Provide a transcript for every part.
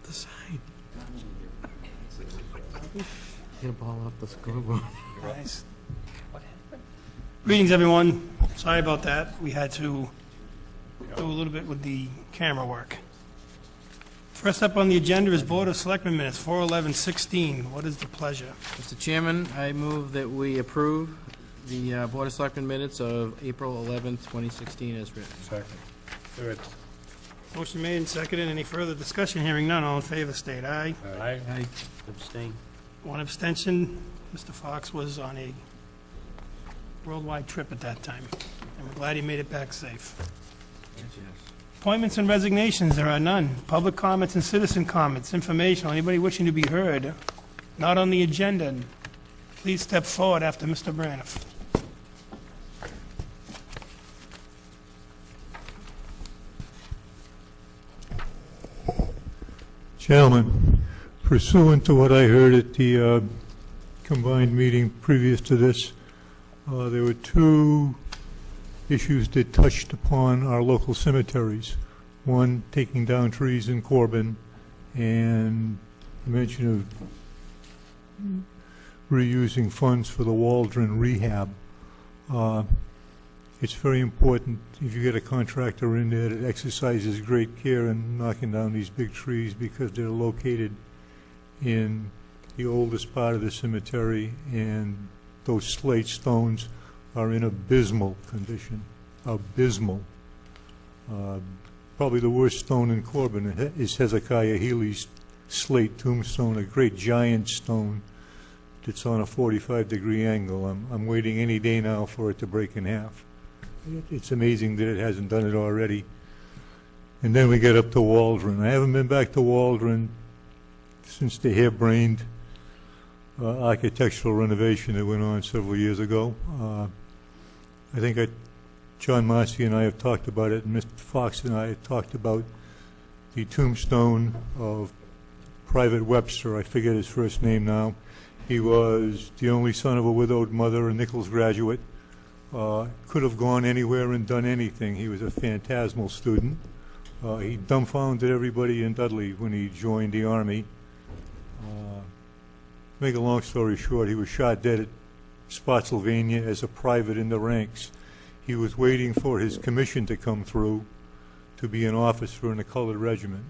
the side. Get a ball off the scoreboard. Nice. Greetings, everyone. Sorry about that. We had to do a little bit with the camera work. First up on the agenda is Board of Selectmen minutes, 4/11/16. What is the pleasure? Mr. Chairman, I move that we approve the Board of Selectmen minutes of April 11th, 2016 as written. Second. Third. Motion made and seconded. Any further discussion? Hearing none. All in favor, state aye. Aye. Aye. Abstain. One abstention. Mr. Fox was on a worldwide trip at that time, and we're glad he made it back safe. Yes. Appointments and resignations, there are none. Public comments and citizen comments, informational, anybody wishing to be heard, not on the agenda, please step forward after Mr. Braniff. Gentlemen, pursuant to what I heard at the combined meeting previous to this, there were two issues that touched upon our local cemeteries. One, taking down trees in Corbin, and the mention of reusing funds for the Waldron rehab. It's very important if you get a contractor in there that exercises great care in knocking down these big trees, because they're located in the oldest part of the cemetery, and those slate stones are in abysmal condition. Abysmal. Probably the worst stone in Corbin is Hezekiah Healy's slate tombstone, a great giant stone that's on a 45-degree angle. I'm waiting any day now for it to break in half. It's amazing that it hasn't done it already. And then we get up to Waldron. I haven't been back to Waldron since the harebrained architectural renovation that went on several years ago. I think John Marcy and I have talked about it, and Mr. Fox and I have talked about the tombstone of Private Webster. I forget his first name now. He was the only son of a widowed mother, a Nichols graduate. Could have gone anywhere and done anything. He was a phantasmal student. He dumbfounded everybody in Dudley when he joined the Army. Make a long story short, he was shot dead at Spotsylvania as a private in the ranks. He was waiting for his commission to come through to be an officer in a colored regiment,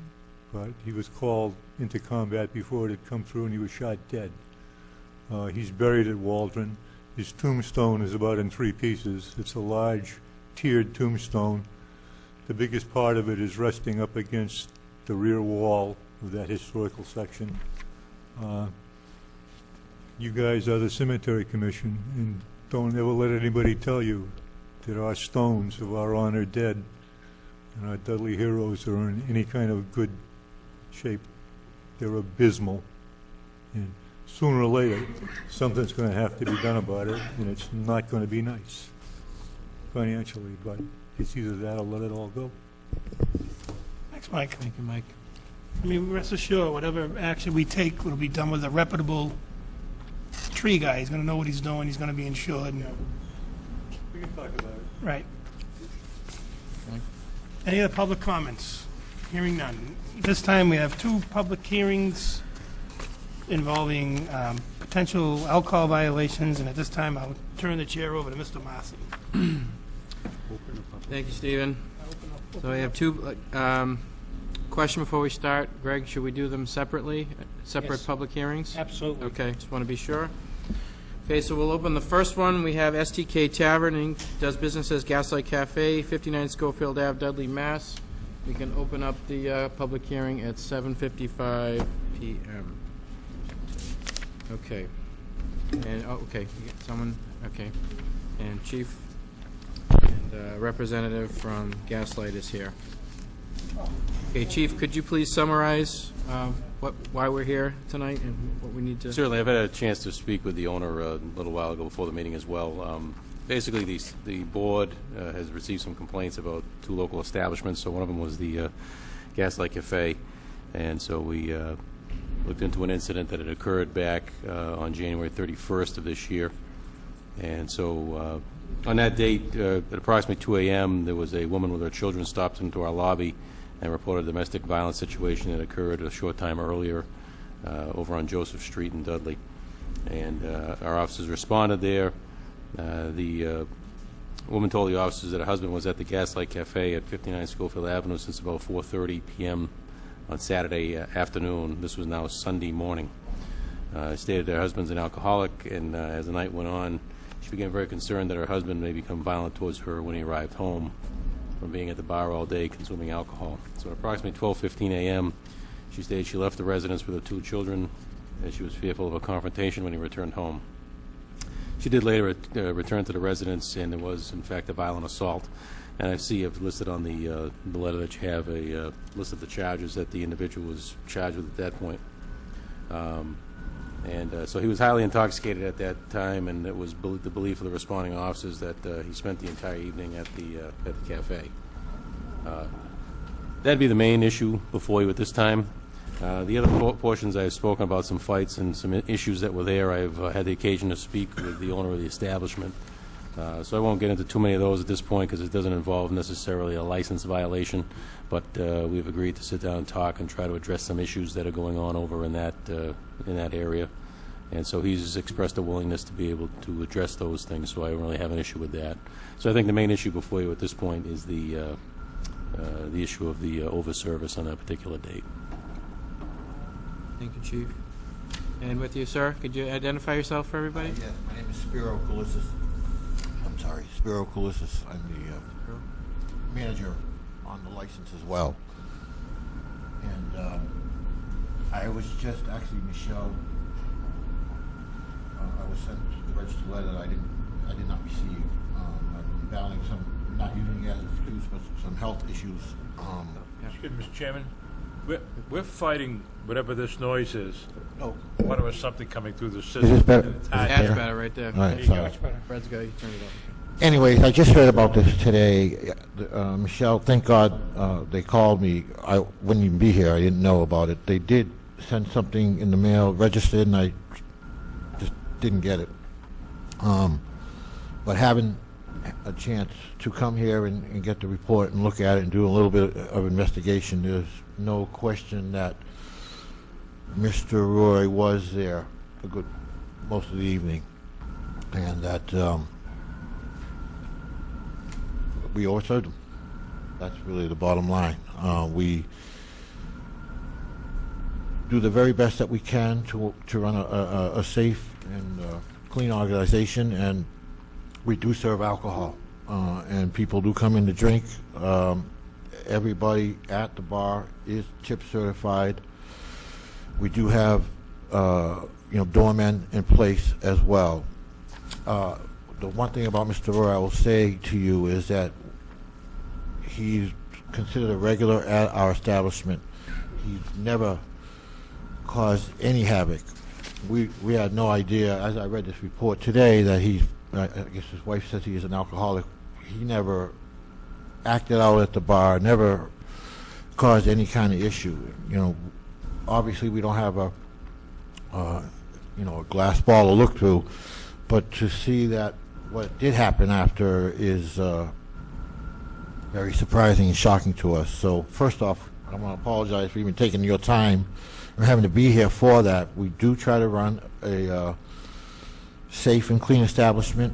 but he was called into combat before it had come through, and he was shot dead. He's buried at Waldron. His tombstone is about in 3 pieces. It's a large tiered tombstone. The biggest part of it is resting up against the rear wall of that historical section. You guys are the cemetery commission, and don't ever let anybody tell you that our stones of our honored dead and our Dudley heroes are in any kind of good shape. They're abysmal. And sooner or later, something's going to have to be done about it, and it's not going to be nice financially, but it's either that or let it all go. Thanks, Mike. Thank you, Mike. I mean, rest assured, whatever action we take will be done with a reputable tree guy. He's going to know what he's doing. He's going to be insured. We can talk about it. Right. Mike? Any other public comments? Hearing none. This time we have 2 public hearings involving potential alcohol violations, and at this time I'll turn the chair over to Mr. Marcy. Thank you, Stephen. So I have 2 question before we start. Greg, should we do them separately? Separate Yes. Public hearings? Absolutely. Okay, just want to be sure. Okay, so we'll open the first one. We have STK Tavern, Inc., does business as Gaslight Cafe, 59 Schofield Ave, Dudley, Mass. We can open up the public hearing at 7:55 p.m. Okay. And, okay, you get someone, okay. And Chief and representative from Gaslight is here. Okay, Chief, could you please summarize why we're here tonight and what we need to... Certainly. I've had a chance to speak with the owner a little while ago before the meeting as well. Basically, the board has received some complaints about 2 local establishments. So one of them was the Gaslight Cafe. And so we looked into an incident that had occurred back on January 31st of this year. And so on that date, at approximately 2 a.m., there was a woman with her children stopped into our lobby and reported a domestic violence situation that occurred a short time earlier over on Joseph Street in Dudley. And our officers responded there. The woman told the officers that her husband was at the Gaslight Cafe at 59 Schofield Avenue since about 4:30 p.m. on Saturday afternoon. This was now Sunday morning. Stated that her husband's an alcoholic, and as the night went on, she became very concerned that her husband may become violent towards her when he arrived home from being at the bar all day consuming alcohol. So at approximately 12:15 a.m., she stated she left the residence with her 2 children as she was fearful of a confrontation when he returned home. She did later return to the residence, and there was, in fact, a violent assault. And I see you've listed on the letter that you have a list of the charges that the individual was charged with at that point. So he was highly intoxicated at that time, and it was the belief of the responding officers that he spent the entire evening at the cafe. That'd be the main issue before you at this time. The other portions I've spoken about, some fights and some issues that were there. I've had the occasion to speak with the owner of the establishment. So I won't get into too many of those at this point because it doesn't involve necessarily a license violation, but we've agreed to sit down and talk and try to address some issues that are going on over in that area. And so he's expressed a willingness to be able to address those things, so I don't really have an issue with that. So I think the main issue before you at this point is the issue of the over-service on that particular date. Thank you, Chief. And with you, sir, could you identify yourself for everybody? Yes, my name is Spiro Kulissis. I'm sorry, Spiro Kulissis. I'm the manager on the license as well. And I was just actually, Michelle, I was sent the registered letter that I did not receive. I've been battling some, not using it as an excuse, but some health issues. Excuse me, Mr. Chairman. We're fighting whatever this noise is. Oh, What was something coming through the system? is this better? That's better right there. All right, sorry. Much better. Brad's got you turned it up. Anyways, I just heard about this today. Michelle, thank God they called me. I wouldn't even be here. I didn't know about it. They did send something in the mail, registered, and I just didn't get it. But having a chance to come here and get the report and look at it and do a little bit of investigation, there's no question that Mr. Roy was there a good most of the evening, and that we overserved him. That's really the bottom line. We do the very best that we can to run a safe and clean organization, and we do serve alcohol, and people do come in to drink. Everybody at the bar is tip certified. We do have doormen in place as well. The one thing about Mr. Roy I will say to you is that he's considered a regular at our establishment. He's never caused any havoc. We had no idea, as I read this report today, that I guess his wife says he is an alcoholic. He never acted out at the bar, never caused any kind of issue. Obviously we don't have a glass ball to look through, but to see that what did happen after is very surprising and shocking to us. So first off, I want to apologize for even taking your time or having to be here for that. We do try to run a safe and clean establishment.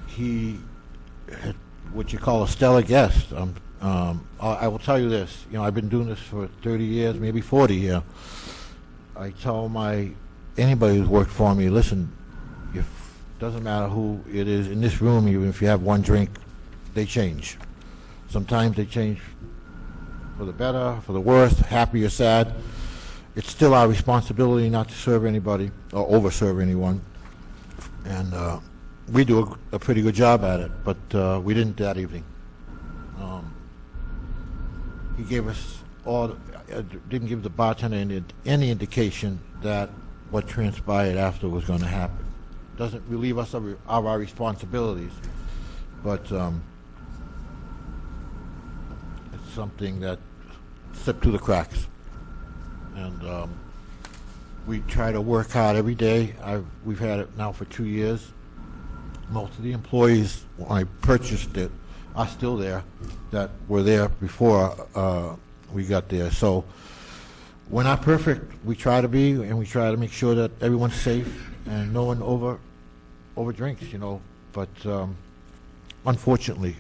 He had what you call a stellar guest. I will tell you this, I've been doing this for 30 years, maybe 40 here. I tell anybody who's worked for me, listen, doesn't matter who it is in this room, even if you have one drink, they change. Sometimes they change for the better, for the worse, happy or sad. It's still our responsibility not to serve anybody or over-serve anyone. And we do a pretty good job at it, but we didn't that evening. He gave us didn't give the bartender any indication that what transpired after was going to happen. Doesn't relieve us of our responsibilities, but it's something that slipped through the cracks. And we try to work hard every day. We've had it now for 2 years. Most of the employees, when I purchased it, are still there that were there before we got there. So we're not perfect. We try to be, and we try to make sure that everyone's safe and no one over drinks, you know. But unfortunately,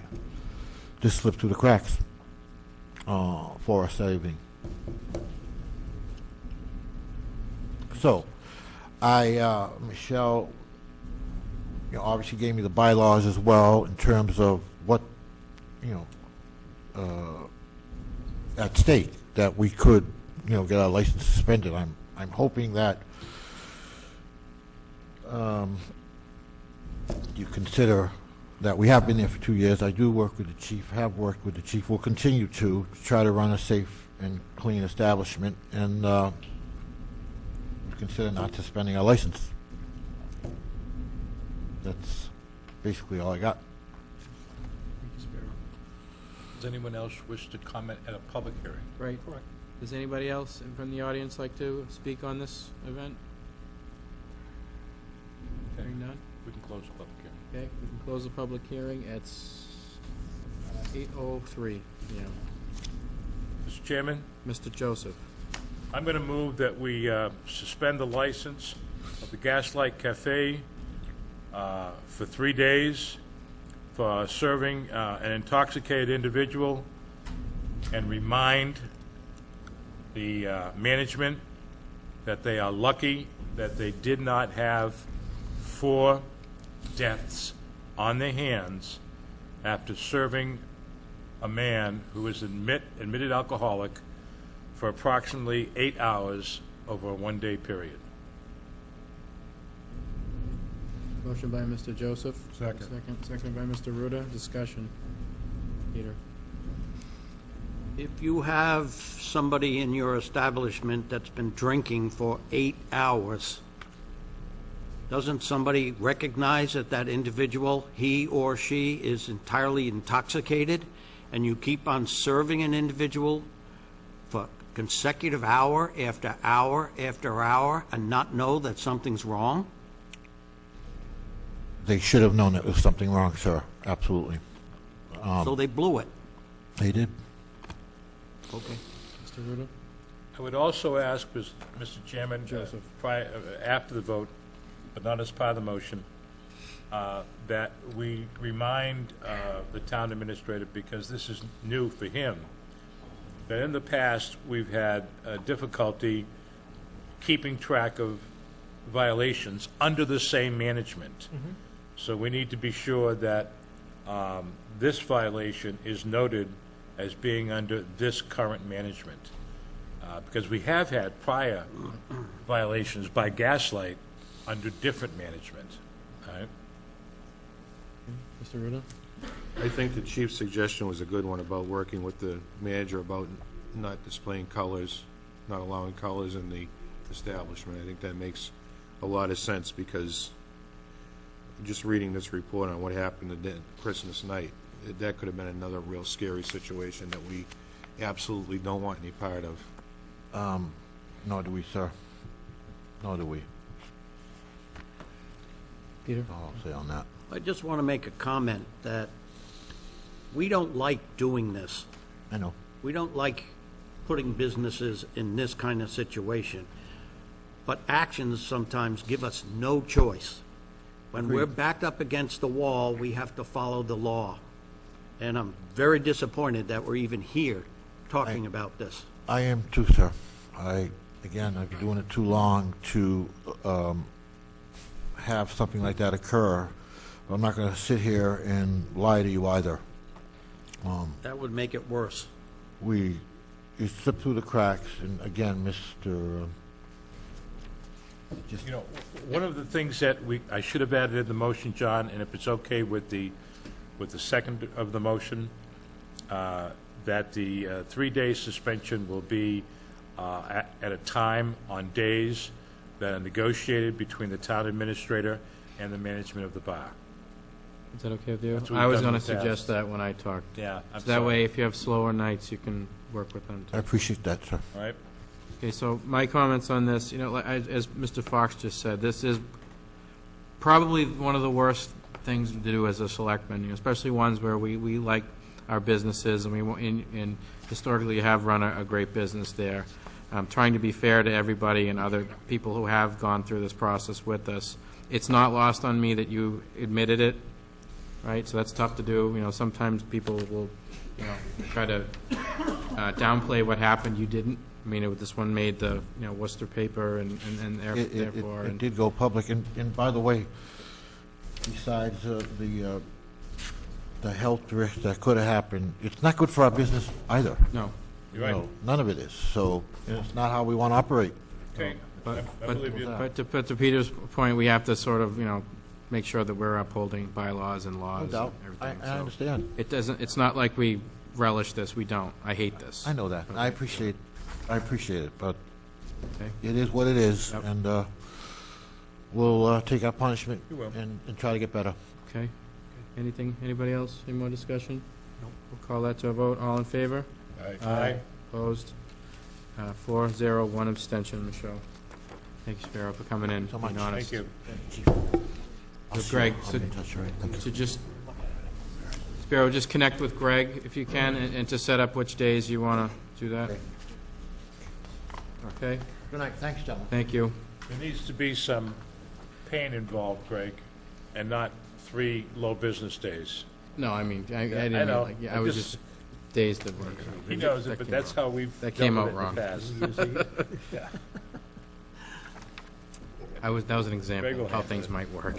this slipped through the cracks for us that evening. So, Michelle, you know, obviously gave me the bylaws as well in terms of what, you know, at stake that we could, you know, get our license suspended. I'm hoping that you consider that we have been there for 2 years. I do work with the chief, have worked with the chief, will continue to try to run a safe and clean establishment, and consider not suspending our license. That's basically all I got. Does anyone else wish to comment at a public hearing? Right. Does anybody else from the audience like to speak on this event? Okay. Hearing none? We can close the public hearing. Okay, we can close the public hearing at 8:03 p.m. Mr. Chairman, Mr. Joseph. I'm going to move that we suspend the license of the Gaslight Cafe for 3 days for serving an intoxicated individual, and remind the management that they are lucky that they did not have 4 deaths on their hands after serving a man who is admitted alcoholic for approximately 8 hours over a 1-day period. Motion by Mr. Joseph. Second. Second by Mr. Ruda. Discussion. Peter. If you have somebody in your establishment that's been drinking for 8 hours, doesn't somebody recognize that that individual, he or she, is entirely intoxicated, and you keep on serving an individual for consecutive hour after hour after hour and not know that something's wrong? They should have known that there was something wrong, sir. Absolutely. So they blew it. They did. Okay. Mr. Ruda. I would also ask, Mr. Chairman, Joseph. after the vote, but not as part of the motion, that we remind the town administrator, because this is new for him, that in the past we've had difficulty keeping track of violations under the same management. So we need to be sure that this violation is noted as being under this current management. Because we have had prior violations by Gaslight under different management. All right? Mr. Ruda. I think the chief's suggestion was a good one about working with the manager about not displaying colors, not allowing colors in the establishment. I think that makes a lot of sense, because just reading this report on what happened the Christmas night, that could have been another real scary situation that we absolutely don't want any part of. Nor do we, sir. Nor do we. Peter. All I'll say on that. I just want to make a comment that we don't like doing this. I know. We don't like putting businesses in this kind of situation. But actions sometimes give us no choice. When we're backed up against the wall, we have to follow the law. And I'm very disappointed that we're even here talking about this. I am too, sir. Again, I've been doing it too long to have something like that occur. But I'm not going to sit here and lie to you either. That would make it worse. It slipped through the cracks, and again, Mr. You know, one of the things that I should have added in the motion, John, and if it's okay with the second of the motion, that the 3-day suspension will be at a time on days that are negotiated between the town administrator and the management of the bar. Is that okay with you? That's what I we've was done going in to the past. suggest that when I talked. Yeah, So that way, if you have slower nights, you can work with them. I appreciate that, sir. All right? Okay, so my comments on this, you know, as Mr. Fox just said, this is probably one of the worst things to do as a selectman, you know, especially ones where we like our businesses, and and historically have run a great business there. Trying to be fair to everybody and other people who have gone through this process with us. It's not lost on me that you admitted it, right? So that's tough to do. You know, sometimes people will, you know, try to downplay what happened. You didn't. I mean, this one made the, you know, Worcester paper, and therefore. It did go public, and by the way, besides the health risk that could have happened, it's not good for our business either. No. You're right. No, none of it is. So it's not how we want to operate. Okay, But, I believe you. but to Peter's point, we have to sort of, you know, make sure that we're upholding bylaws and No laws and doubt. everything. I So understand. it's not like we relish this. We don't. I hate this. I know that. I appreciate it, but Okay. it is what it is, Yep. and we'll take our punishment You will. and try to get better. Okay. Anybody else? Any more discussion? We'll call that to a vote. All in favor? Aye. Opposed? 4-0, 1 abstention. Michelle. Thank you, Sparrow, for coming in, So being much. honest. Thank you. I'll So Greg, I'll be in touch, all right? Thank you. So just, Sparrow, just connect with Greg if you can, and to set up which days you want to do that. Okay. Okay? Good night. Thanks, gentlemen. Thank you. There needs to be some pain involved, Greg, and not 3 low business days. No, I mean, I didn't I mean, know. like, yeah, I I was just- just dazed at work. He knows That it, but came that's out. how we've That dealt came with out it in wrong. the past. Yeah. That was an Greg example will of how handle things it. might work.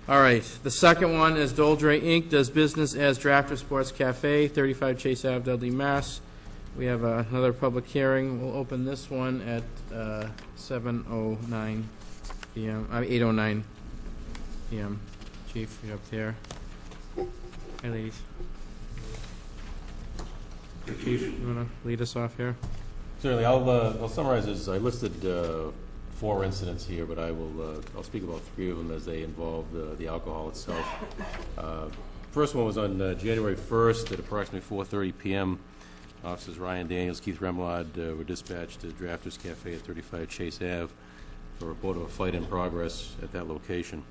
All right, the second one is Doldre Inc., does business as Drafter Sports Cafe, 35 Chase Ave, Dudley, Mass. We have another public hearing. We'll open this one at 7:09 p.m., 8:09 p.m. Chief, you're up there. Hi, ladies. Chief, you want to lead us off here? Certainly, I'll summarize this. I listed 4 incidents here, but I'll speak about 3 of them as they involve the alcohol itself. First one was on January 1st at approximately 4:30 p.m. Officers Ryan Daniels, Keith Remlod were dispatched to Drafters Cafe at 35 Chase Ave for a report of a fight in progress at that location.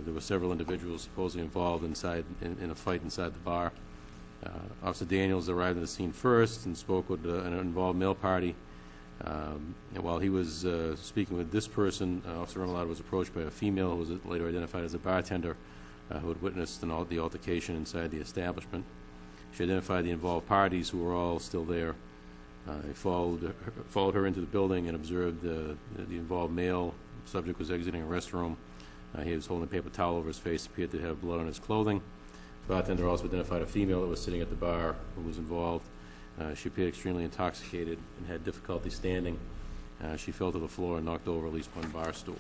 There were several individuals supposedly involved in a fight inside the bar. Officer Daniels arrived at the scene first and spoke with an involved male party. And while he was speaking with this person, Officer Remlod was approached by a female who was later identified as a bartender who had witnessed the altercation inside the establishment. She identified the involved parties who were all still there. He followed her into the building and observed the involved male. The subject was exiting a restroom. He was holding a paper towel over his face, appeared to have blood on his clothing. The bartender also identified a female that was sitting at the bar who was involved. She appeared extremely intoxicated and had difficulty standing. She fell to the floor and knocked over at least one bar stool.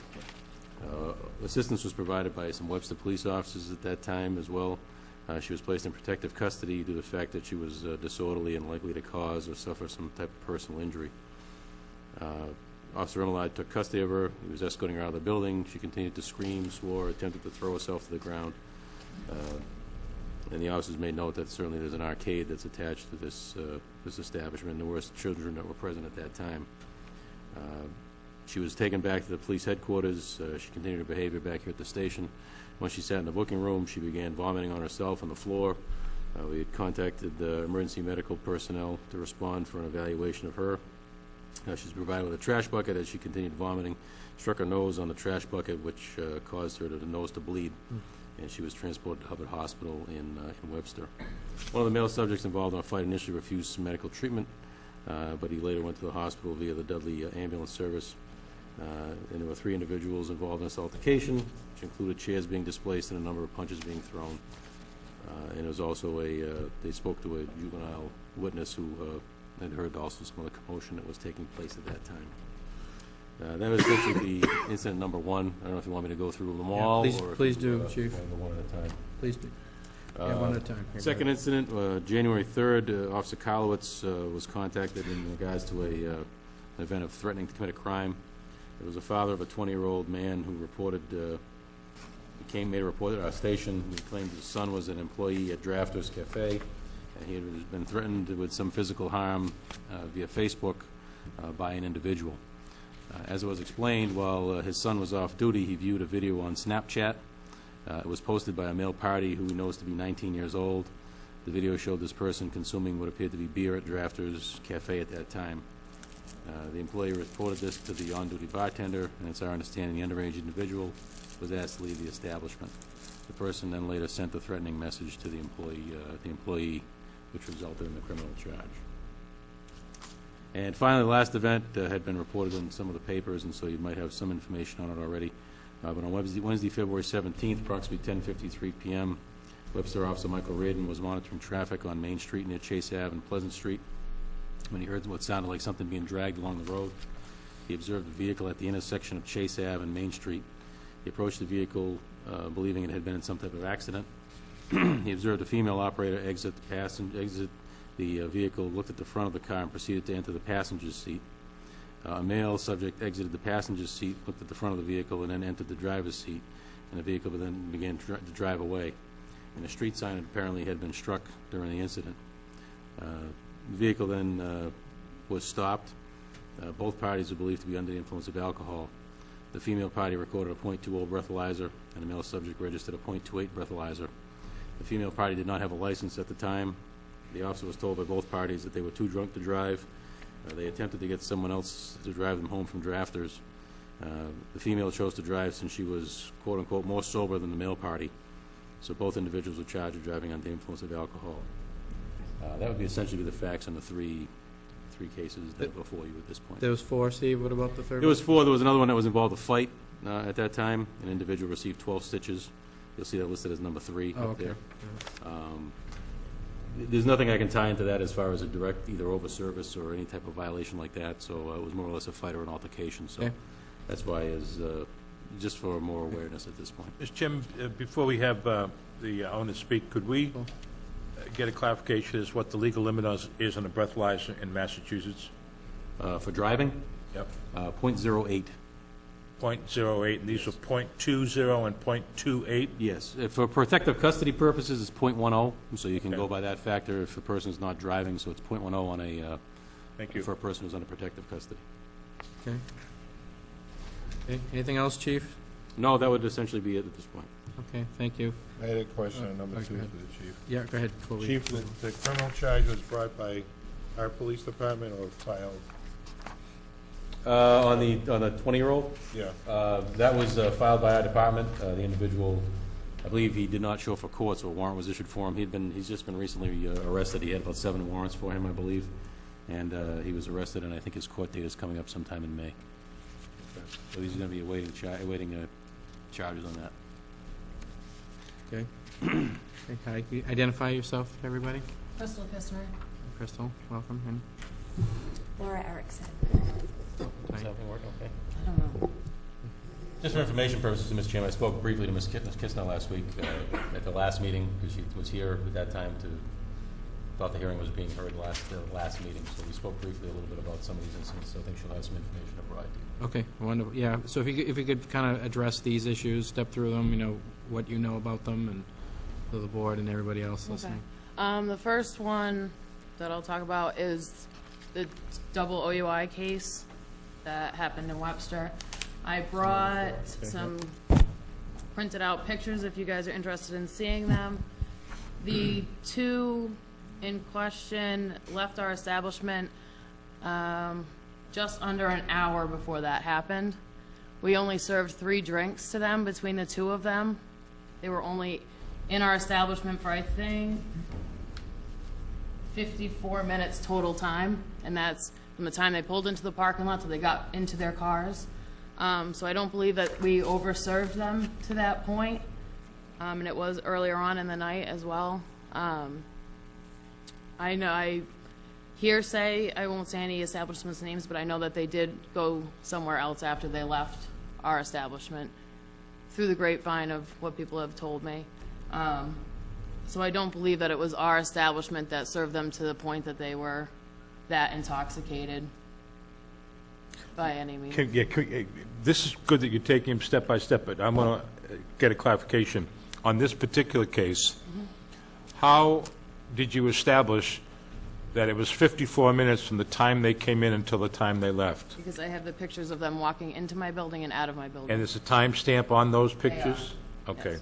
Assistance was provided by some Webster police officers at that time as well. She was placed in protective custody due to the fact that she was disorderly and likely to cause or suffer some type of personal injury. Officer Remlod took custody of her. He was escorting her out of the building. She continued to scream, swore, attempted to throw herself to the ground. And the officers made note that certainly there's an arcade that's attached to this establishment. There were children that were present at that time. She was taken back to the police headquarters. She continued her behavior back here at the station. Once she sat in the booking room, she began vomiting on herself on the floor. We had contacted the emergency medical personnel to respond for an evaluation of her. She was provided with a trash bucket as she continued vomiting, struck her nose on the trash bucket, which caused her nose to bleed, and she was transported to Hubbard Hospital in Webster. One of the male subjects involved in a fight initially refused some medical treatment, but he later went to the hospital via the Dudley ambulance service. And there were 3 individuals involved in this altercation, which included chairs being displaced and a number of punches being thrown. And there was also they spoke to a juvenile witness who had heard also some of the commotion that was taking place at that time. That was essentially the incident number 1. I don't know if you want me to go through them all. Or if please you, do, Chief. want to go one at a time. Please do. Yeah, one at a time. Here, Second go incident, January 3rd, Officer Kolowitz was contacted in regards to an event of threatening to commit a crime. There was a father of a 20-year-old man who made a report at our station. He claimed his son was an employee at Drafters Cafe, and he had been threatened with some physical harm via Facebook by an individual. As it was explained, while his son was off duty, he viewed a video on Snapchat It was posted by a male party who he knows to be 19 years old. The video showed this person consuming what appeared to be beer at Drafters Cafe at that time. The employee reported this to the on-duty bartender, and it's our understanding the underage individual was asked to leave the establishment. The person then later sent a threatening message to the employee, which resulted in the criminal charge. And finally, the last event had been reported in some of the papers, and so you might have some information on it already. But on Wednesday, February 17th, approximately 10:53 p.m., Webster Officer Michael Radin was monitoring traffic on Main Street near Chase Ave and Pleasant Street when he heard what sounded like something being dragged along the road. He observed the vehicle at the intersection of Chase Ave and Main Street. He approached the vehicle, believing it had been in some type of accident. He observed a female operator exit the vehicle, looked at the front of the car, and proceeded to enter the passenger's seat. A male subject exited the passenger's seat, looked at the front of the vehicle, and then entered the driver's seat, and the vehicle then began to drive away. And a street sign apparently had been struck during the incident. The vehicle then was stopped. Both parties were believed to be under the influence of alcohol. The female party recorded a .20 breathalyzer, and the male subject registered a .28 breathalyzer. The female party did not have a license at the time. The officer was told by both parties that they were too drunk to drive. They attempted to get someone else to drive them home from Drafters. The female chose to drive since she was, quote-unquote, more sober than the male party. So both individuals were charged with driving under the influence of alcohol. That would be essentially the facts on the three cases that were before you at this point. There was 4, Steve. What about the third There was one? 4. There was another one that was involved in a fight at that time. An individual received 12 stitches. You'll see that listed as number 3 Oh, up okay. there. There's nothing I can tie into that as far as a direct either over-service or any type of violation like that, so it was more or less a fight or an altercation. So Okay. that's why, is just for more awareness at this point. Mr. Chairman, before we have the owner speak, could we get a clarification as what the legal limit is on a breathalyzer in Massachusetts? For driving, Yep. .08. .08, and these are .20 and .28? Yes. For protective custody purposes, it's .10, so you can go by that factor if a person's not driving, so it's .10 on a, Thank you. for a person who's under protective custody. Okay. Okay. Anything else, Chief? No, that would essentially be it at this point. Okay, thank you. I had a question on number Okay, 2 go ahead. for the chief. Yeah, go ahead. before we- Chief, the criminal charge was brought by our police department or filed? On the 20-year-old? Yeah. That was filed by our department. The individual, I believe he did not show for court, so a warrant was issued for him. He's just been recently arrested. He had about 7 warrants for him, I believe. And he was arrested, and I think his court date is coming up sometime in May. So he's going to be awaiting charges on that. Okay. Okay, hi. Can you identify yourself, everybody? Crystal Kistner. Crystal, welcome. And Laura Erickson. Is that working okay? I don't know. Just for information purposes, Mr. Chairman, I spoke briefly to Ms. Kistner last week at the last meeting, because she was here at that time thought the hearing was being heard last meeting, so we spoke briefly a little bit about some of these incidents, so I think she'll have some information to provide to you. Okay, wonderful. Yeah, so if you could kind of address these issues, step through them, what you know about them, and to the board and everybody else listening. The first one that I'll talk about is the double OUI case that happened in Webster. I brought some printed out pictures if you guys are interested in seeing them. The 2 in question left our establishment just under an hour before that happened. We only served 3 drinks to them between the 2 of them. They were only in our establishment for, I think, 54 minutes total time, and that's from the time they pulled into the parking lot till they got into their cars. So I don't believe that we overserved them to that point, and it was earlier on in the night as well. I hearsay, I won't say any establishments' names, but I know that they did go somewhere else after they left our establishment through the grapevine of what people have told me. So I don't believe that it was our establishment that served them to the point that they were that intoxicated by any means. This is good that you're taking them step by step, but I'm going to get a clarification. On this particular case, how did you establish that it was 54 minutes from the time they came in until the time they left? Because I have the pictures of them walking into my building and out of my building. And there's a timestamp on those pictures? Okay. Yes.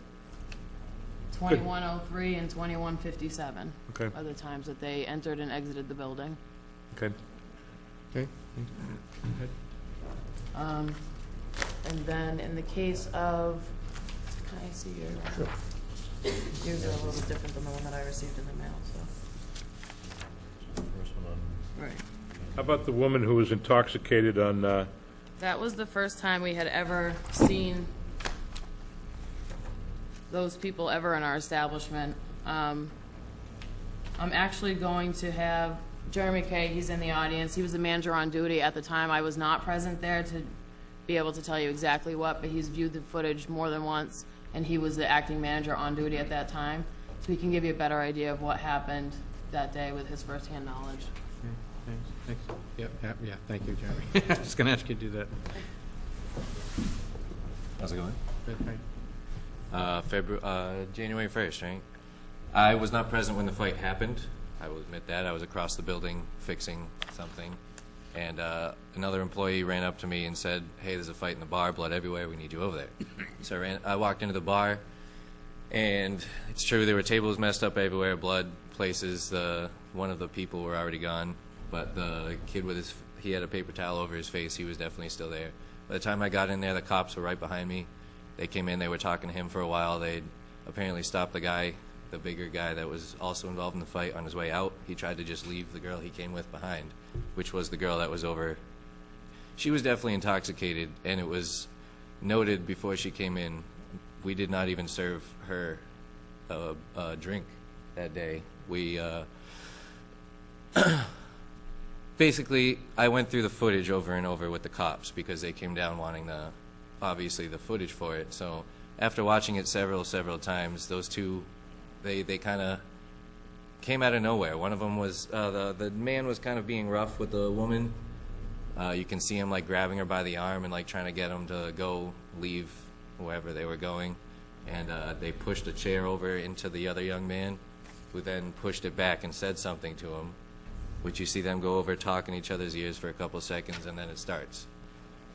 2103 and 2157 Okay. are the times that they entered and exited the building. Okay. Okay. And then in the case of, can I see your? Sure. Yours are a little different than the one that I received in the mail, so. Right. How about the woman who was intoxicated on, That was the first time we had ever seen those people ever in our establishment. I'm actually going to have Jeremy Kay, he's in the audience. He was the manager on duty at the time. I was not present there to be able to tell you exactly what, but he's viewed the footage more than once, and he was the acting manager on duty at that time. So he can give you a better idea of what happened that day with his firsthand knowledge. Thanks. Yep, yeah, thank you, Jeremy. I was going to ask you to do that. How's it going? Good, January 1st, right? I was not present when the fight happened. I will admit that. I was across the building fixing something. And another employee ran up to me and said, hey, there's a fight in the bar, blood everywhere, we need you over there. So I walked into the bar, and it's true, there were tables messed up everywhere, blood places. One of the people were already gone, but the kid he had a paper towel over his face, he was definitely still there. By the time I got in there, the cops were right behind me. They came in, they were talking to him for a while. They'd apparently stopped the bigger guy that was also involved in the fight on his way out. He tried to just leave the girl he came with behind, which was the girl that was over. She was definitely intoxicated, and it was noted before she came in, we did not even serve her a drink that day. We basically, I went through the footage over and over with the cops because they came down wanting obviously the footage for it. So after watching it several times, those two, they kind of came out of nowhere. One of them was, the man was kind of being rough with the woman. You can see him like grabbing her by the arm and like trying to get him to leave wherever they were going. And they pushed a chair over into the other young man, who then pushed it back and said something to him, which you see them go over, talk in each other's ears for a couple seconds, and then it starts.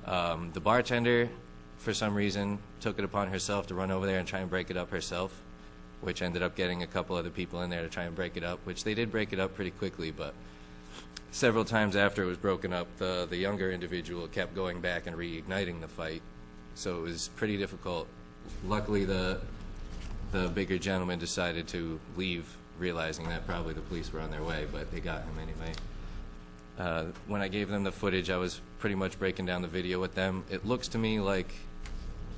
The bartender, for some reason, took it upon herself to run over there and try and break it up herself, which ended up getting a couple other people in there to try and break it up, which they did break it up pretty quickly, but several times after it was broken up, the younger individual kept going back and reigniting the fight, so it was pretty difficult. Luckily, the bigger gentleman decided to leave, realizing that probably the police were on their way, but they got him anyway. When I gave them the footage, I was pretty much breaking down the video with them. It looks to me like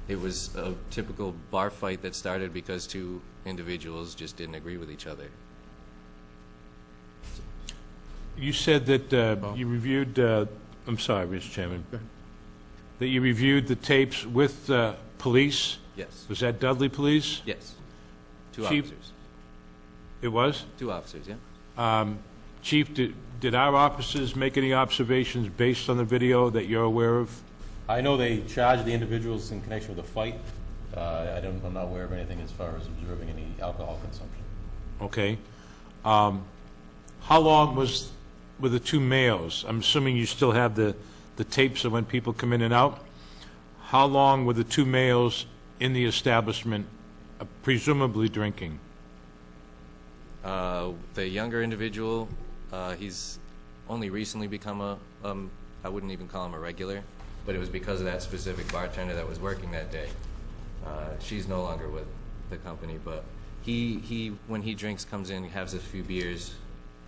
it was a typical bar fight that started because two individuals just didn't agree with each other. you said that you reviewed, I'm sorry, Mr. Chairman, that you reviewed the tapes with police? Yes. Was that Dudley Police? Yes. Two Chief- officers. It was? Two officers, yeah. Chief, did our officers make any observations based on the video that you're aware of? I know they charged the individuals in connection with the fight. I'm not aware of anything as far as observing any alcohol consumption. Okay. How long were the two males? I'm assuming you still have the tapes of when people come in and out. How long were the two males in the establishment, presumably drinking? The younger individual, he's only recently become I wouldn't even call him a regular, but it was because of that specific bartender that was working that day. She's no longer with the company, but he when he drinks, comes in, has a few beers.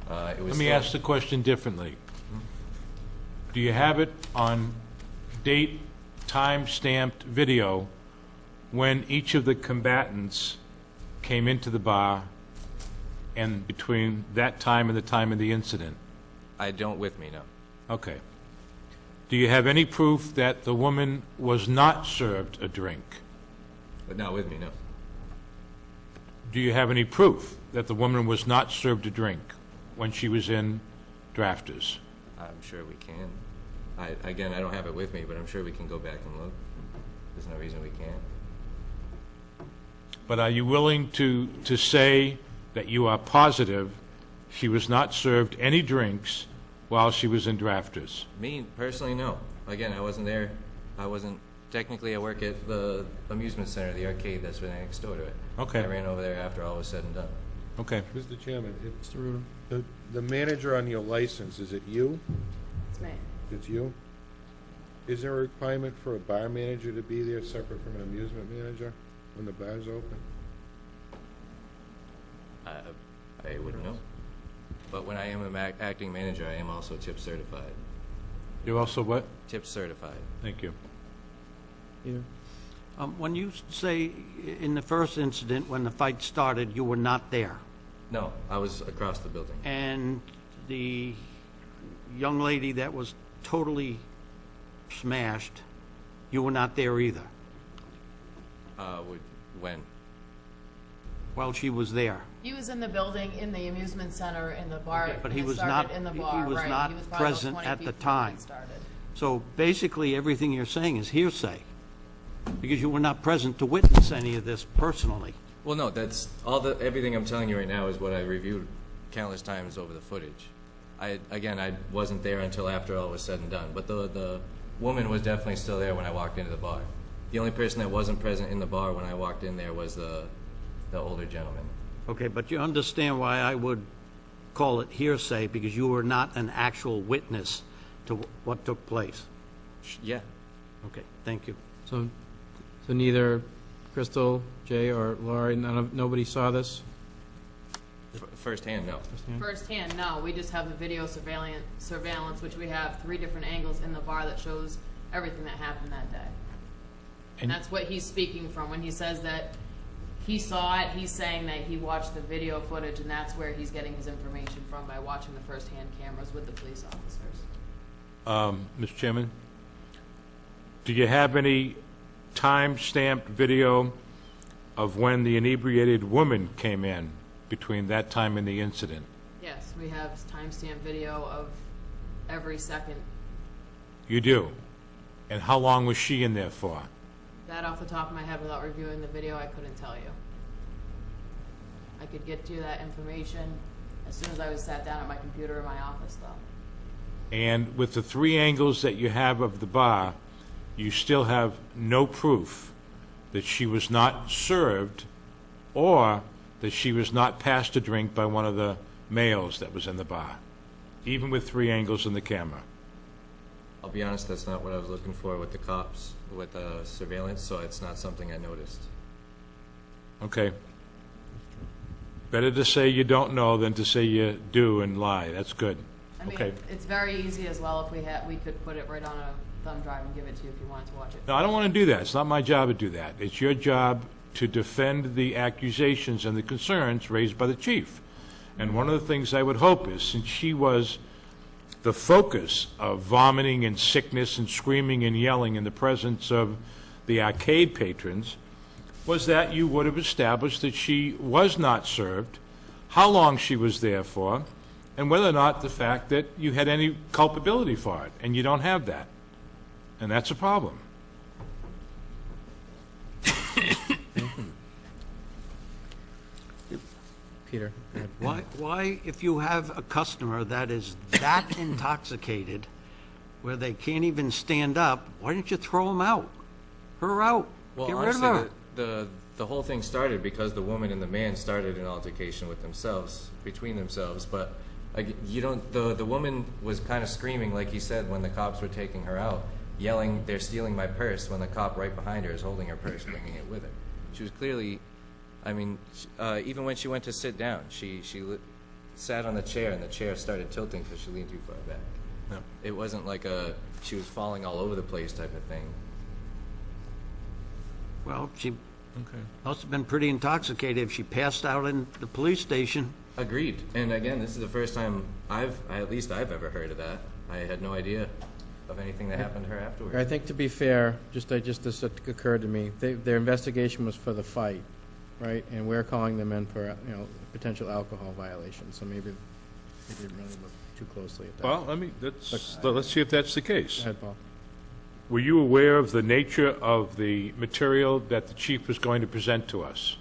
Let me ask the question differently. Do you have it on date, time-stamped video when each of the combatants came into the bar and between that time and the time of the incident? I don't with me, no. Okay. Do you have any proof that the woman was not served a drink? But not with me, no. Do you have any proof that the woman was not served a drink when she was in drafters? I'm sure we can. Again, I don't have it with me, but I'm sure we can go back and look. There's no reason we can't. But are you willing to say that you are positive she was not served any drinks while she was in drafters? Me, personally, no. Again, I wasn't there. I wasn't Technically, I work at the amusement center, the arcade that's right next door to it. Okay. I ran over there after all was said and done. Okay. Mr. Chairman, Mr. Ruda? the manager on your license, is it you? It's me. It's you? Is there a requirement for a bar manager to be there separate from an amusement manager when the bar's open? I wouldn't know. But when I am an acting manager, I am also tip certified. You're also what? Tip certified. Thank you. Peter? When you say in the first incident, when the fight started, you were not there, No, I was across the building. and the young lady that was totally smashed, you were not there either, When? while she was there. He was in the building, in the amusement center, in the bar. But and he it was started not- in the he bar, was right. not He was probably about present 20 at feet the from when it time. started. So basically, everything you're saying is hearsay, because you were not present to witness any of this personally. Well, no, that's everything I'm telling you right now is what I reviewed countless times over the footage. I wasn't there until after all was said and done, but the woman was definitely still there when I walked into the bar. The only person that wasn't present in the bar when I walked in there was the older gentleman. Okay, but you understand why I would call it hearsay, because you were not an actual witness to what took place. Yeah. Okay, thank you. So neither Crystal, Jay, or Laurie, nobody saw this? Firsthand, no. Firsthand, no. We just have the video surveillance, which we have 3 different angles in the bar that shows everything that happened that day. And that's what he's speaking from. When he says that he saw it, he's saying that he watched the video footage, and that's where he's getting his information from, by watching the firsthand cameras with the police officers. Mr. Chairman, do you have any time-stamped video of when the inebriated woman came in between that time and the incident? Yes, we have timestamp video of every second. You do? And how long was she in there for? That off the top of my head, without reviewing the video, I couldn't tell you. I could get you that information as soon as I was sat down at my computer in my office, though. And with the 3 angles that you have of the bar, you still have no proof that she was not served or that she was not passed a drink by one of the males that was in the bar, even with 3 angles in the camera. I'll be honest, that's not what I was looking for with the cops, with the surveillance, so it's not something I noticed. Okay. Better to say you don't know than to say you do and lie. That's good. I mean, Okay. it's very easy as well. If we could put it right on a thumb drive and give it to you if you wanted to watch it. No, I don't want to do that. It's not my job to do that. It's your job to defend the accusations and the concerns raised by the chief. And one of the things I would hope is, since she was the focus of vomiting and sickness and screaming and yelling in the presence of the arcade patrons, was that you would have established that she was not served, how long she was there for, and whether or not the fact that you had any culpability for it, and you don't have that. And that's a problem. Peter? Why, if you have a customer that is that intoxicated, where they can't even stand up, why don't you throw them out? Her out. Well, Get rid of honestly, her. the whole thing started because the woman and the man started an altercation with themselves, between themselves, but the woman was kind of screaming, like he said, when the cops were taking her out, yelling, "They're stealing my purse," when the cop right behind her is holding her purse, bringing it with her. She was clearly, even when she went to sit down, she sat on the chair and the chair started tilting because she leaned too far back. No. It wasn't like she was falling all over the place type of thing. Well, she must have been pretty intoxicated if she passed out in the police station. Agreed. And again, this is the first time I've ever heard of that. I had no idea of anything that happened to her afterwards. I think to be fair, this occurred to me, their investigation was for the fight, right? And we're calling them in for, potential alcohol violations, so maybe they didn't really look too closely at that. Well, let's see if that's the case. Go ahead, Paul. Were you aware of the nature of the material that the chief was going to present to us?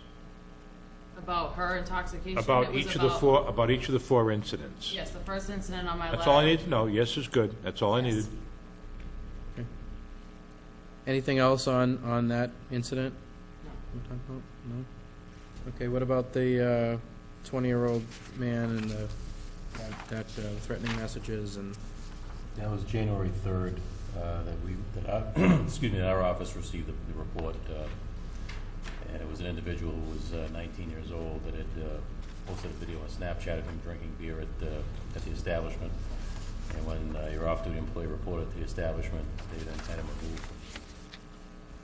About her intoxication? About it was each of the 4 incidents? Yes, the first incident on my left. That's all I need to know. Yes is good. That's all I needed. Anything else on that incident? No. Okay, what about the 20-year-old man and that threatening messages and? That was January 3rd that our office received the report, and it was an individual who was 19 years old that had posted a video on Snapchat of him drinking beer at the establishment. And when your off-duty employee reported to the establishment, they then had him removed from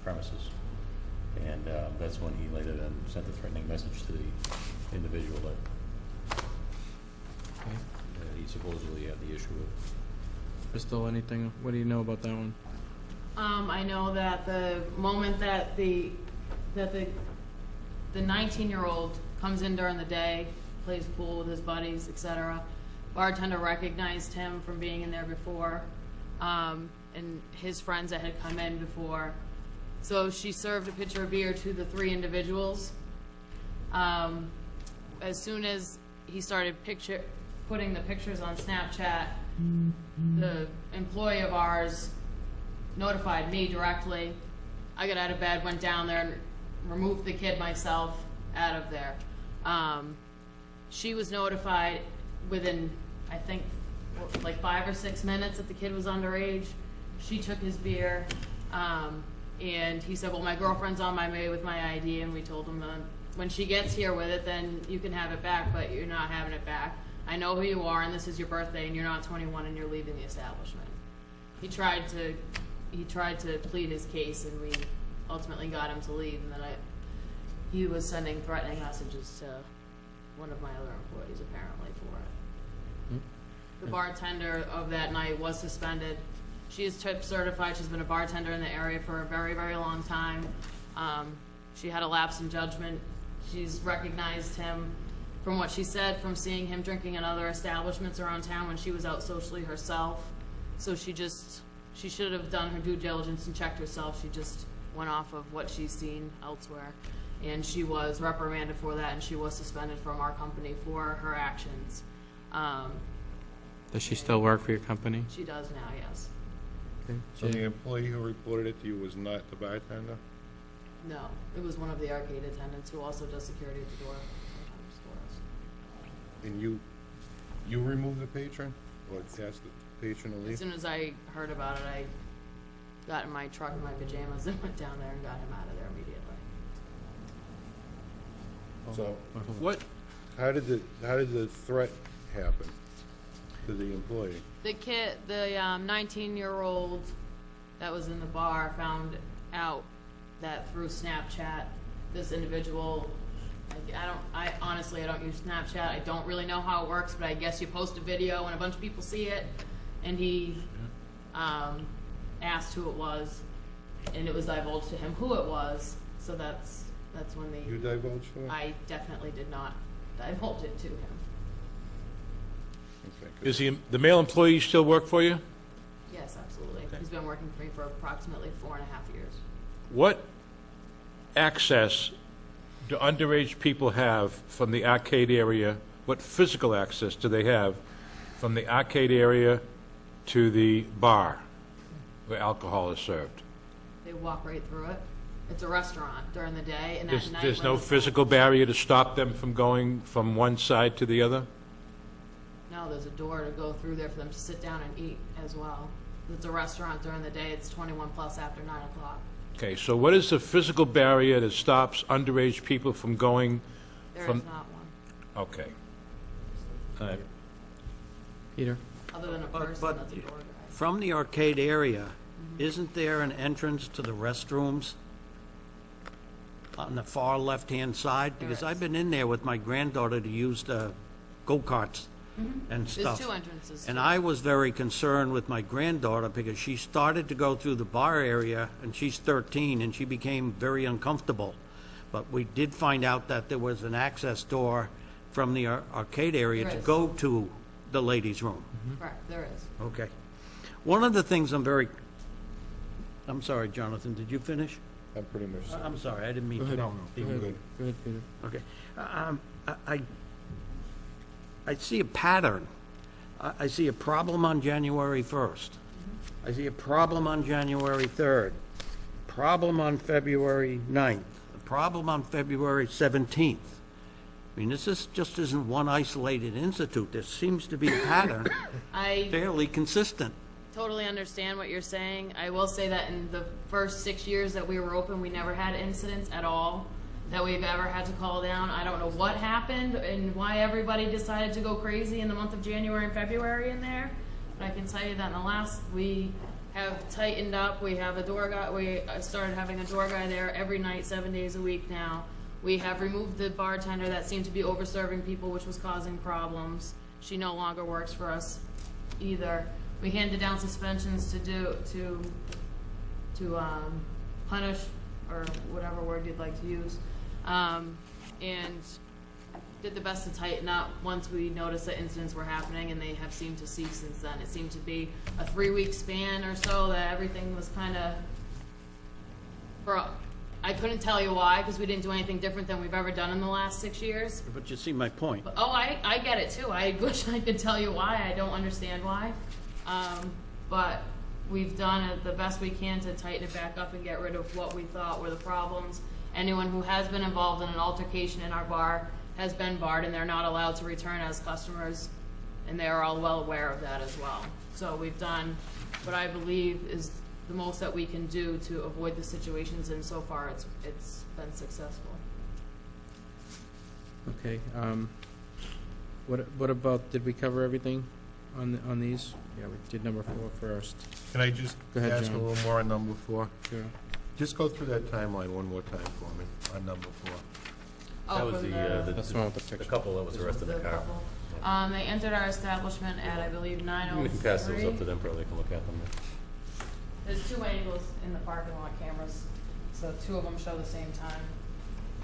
premises. And that's when he later then sent a threatening message to the individual that he supposedly had the issue with. Crystal, anything? What do you know about that one? I know that the moment that the 19-year-old comes in during the day, plays pool with his buddies, etc., bartender recognized him from being in there before, and his friends that had come in before. So she served a pitcher of beer to the 3 individuals. As soon as he started putting the pictures on Snapchat, the employee of ours notified me directly. I got out of bed, went down there, and removed the kid myself out of there. She was notified within, I think, like 5 or 6 minutes that the kid was underage. She took his beer, and he said, well, my girlfriend's on my way with my ID, and we told him, when she gets here with it, then you can have it back, but you're not having it back. I know who you are, and this is your birthday, and you're not 21, and you're leaving the establishment. He tried to plead his case, and we ultimately got him to leave, and then he was sending threatening messages to one of my other employees, apparently, for it. The bartender of that night was suspended. She is tip certified. She's been a bartender in the area for a very, very long time. She had a lapse in judgment. She's recognized him from what she said, from seeing him drinking in other establishments around town when she was out socially herself. So she should have done her due diligence and checked herself. She just went off of what she's seen elsewhere. And she was reprimanded for that, and she was suspended from our company for her actions. Does she still work for your company? She does now, yes. Okay. So the employee who reported it to you was not the bartender? No, it was one of the arcade attendants who also does security at the door sometimes for us. And you removed the patron? Or asked the patron to As leave? soon as I heard about it, I got in my truck in my pajamas and went down there and got him out of there immediately. So, how did the threat happen to the employee? The 19-year-old that was in the bar found out that through Snapchat, this individual, I honestly don't use Snapchat. I don't really know how it works, but I guess you post a video and a bunch of people see it, and he asked who it was, and it was divulged to him who it was. So that's when You divulged to it? I definitely did not divulge it to him. Okay, 'cause Is the male employee still work for you? Yes, absolutely. He's been working for me for approximately 4.5 years. What access do underage people have from the arcade area? What physical access do they have from the arcade area to the bar where alcohol is served? They walk right through it. It's a restaurant during the day, and at night. There's when no it's- physical barrier to stop them from going from one side to the other? No, there's a door to go through there for them to sit down and eat as well. It's a restaurant during the day. It's 21 plus after 9 o'clock. Okay, so what is the physical barrier that stops underage people from going There from... is not one, Okay. All right. Peter? other than a person But that's a door guy. from the arcade area, isn't there an entrance to the restrooms on the far left-hand side? There Because is. I've been in there with my granddaughter to use the go-karts and There's stuff. 2 entrances. And to it. I was very concerned with my granddaughter because she started to go through the bar area, and she's 13, and she became very uncomfortable. But we did find out that there was an access door from the arcade area There to is. go to the ladies' room. Correct, there is. Okay. One of the things I'm sorry, Jonathan, did you finish? I'm pretty much. I'm sorry, I didn't mean to. Go ahead, Peter. Okay. I see a pattern. I see a problem on January 1st. I see a problem on January 3rd. problem on February 9th, a problem on February 17th. I mean, just isn't one isolated incident. There seems to be a pattern I fairly consistent. totally understand what you're saying. I will say that in the first 6 years that we were open, we never had incidents at all that we've ever had to call down. I don't know what happened and why everybody decided to go crazy in the month of January and February in there. But I can tell you that in the last, we have tightened up. We have a door guy. We started having a door guy there every night, 7 days a week now. We have removed the bartender that seemed to be over-serving people, which was causing problems. She no longer works for us either. We handed down suspensions to punish, or whatever word you'd like to use, and did the best to tighten up once we noticed that incidents were happening, and they have seemed to cease since then. It seemed to be a 3-week span or so that everything was kind of, I couldn't tell you why, because we didn't do anything different than we've ever done in the last 6 years. But you see my point. But, oh, I get it too. I wish I could tell you why. I don't understand why. But we've done the best we can to tighten it back up and get rid of what we thought were the problems. Anyone who has been involved in an altercation in our bar has been barred, and they're not allowed to return as customers, and they are all well aware of that as well. So we've done what I believe is the most that we can do to avoid the situations, and so far it's been successful. Okay, what about, did we cover everything on these? Yeah, we did number 4 first. Can I just Go ahead, ask a John. little more on number 4? Sure. Just go through that timeline one more time for me on number 4. Oh, That was from That's the one with the the picture. couple that was arrested in the car. couple. They entered our establishment at, I believe, 9:03. We can pass those up to them, probably can look at them. There's 2 angles in the parking lot cameras, so 2 of them show the same time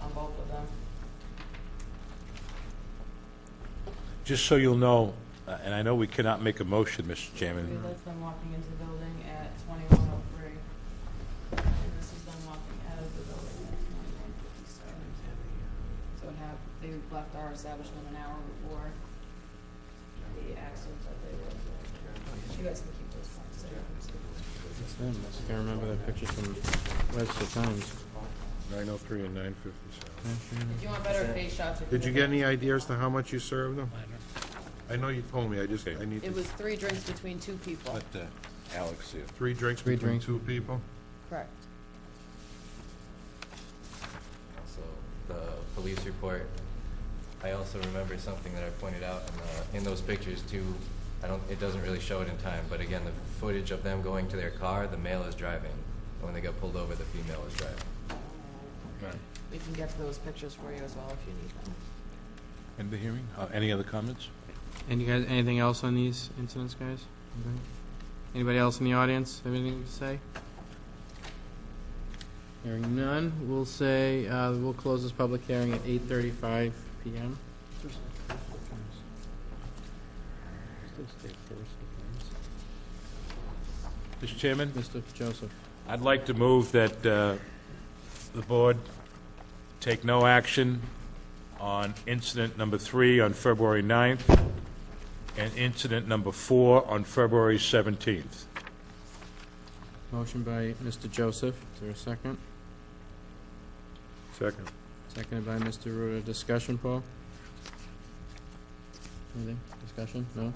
on both of them. Just so you'll know, and I know we cannot make a motion, Mr. Chairman. That's them walking into the building at 21:03. And this is them walking out of the building at 21:57. So they left our establishment an hour before the accident that they were. You guys can keep those points there. That's them. I can't remember that picture from Webster Times. 903 and 957. If you want better face shots. Did you get any idea as to how much you served them? I know you told me, I need It was 3 drinks between 2 people. Let Alex see it. 3 drinks Three between drinks. 2 people? Correct. Also, the police report, I also remember something that I pointed out in those pictures too. It doesn't really show it in time, but again, the footage of them going to their car, the male is driving. And when they got pulled over, the female is driving. We can get those pictures for you as well if you need them. End the hearing. Any other comments? And you guys, anything else on these incidents, guys? Anybody else in the audience have anything to say? Hearing none, we'll say, we'll close this public hearing at 8:35 PM. Mr. Chairman, Mr. Joseph. I'd like to move that the board take no action on incident number 3 on February 9th and incident number 4 on February 17th. Motion by Mr. Joseph. Is there a second? Second. Seconded by Mr. Ruda. Discussion, Paul? Anything? Discussion? No?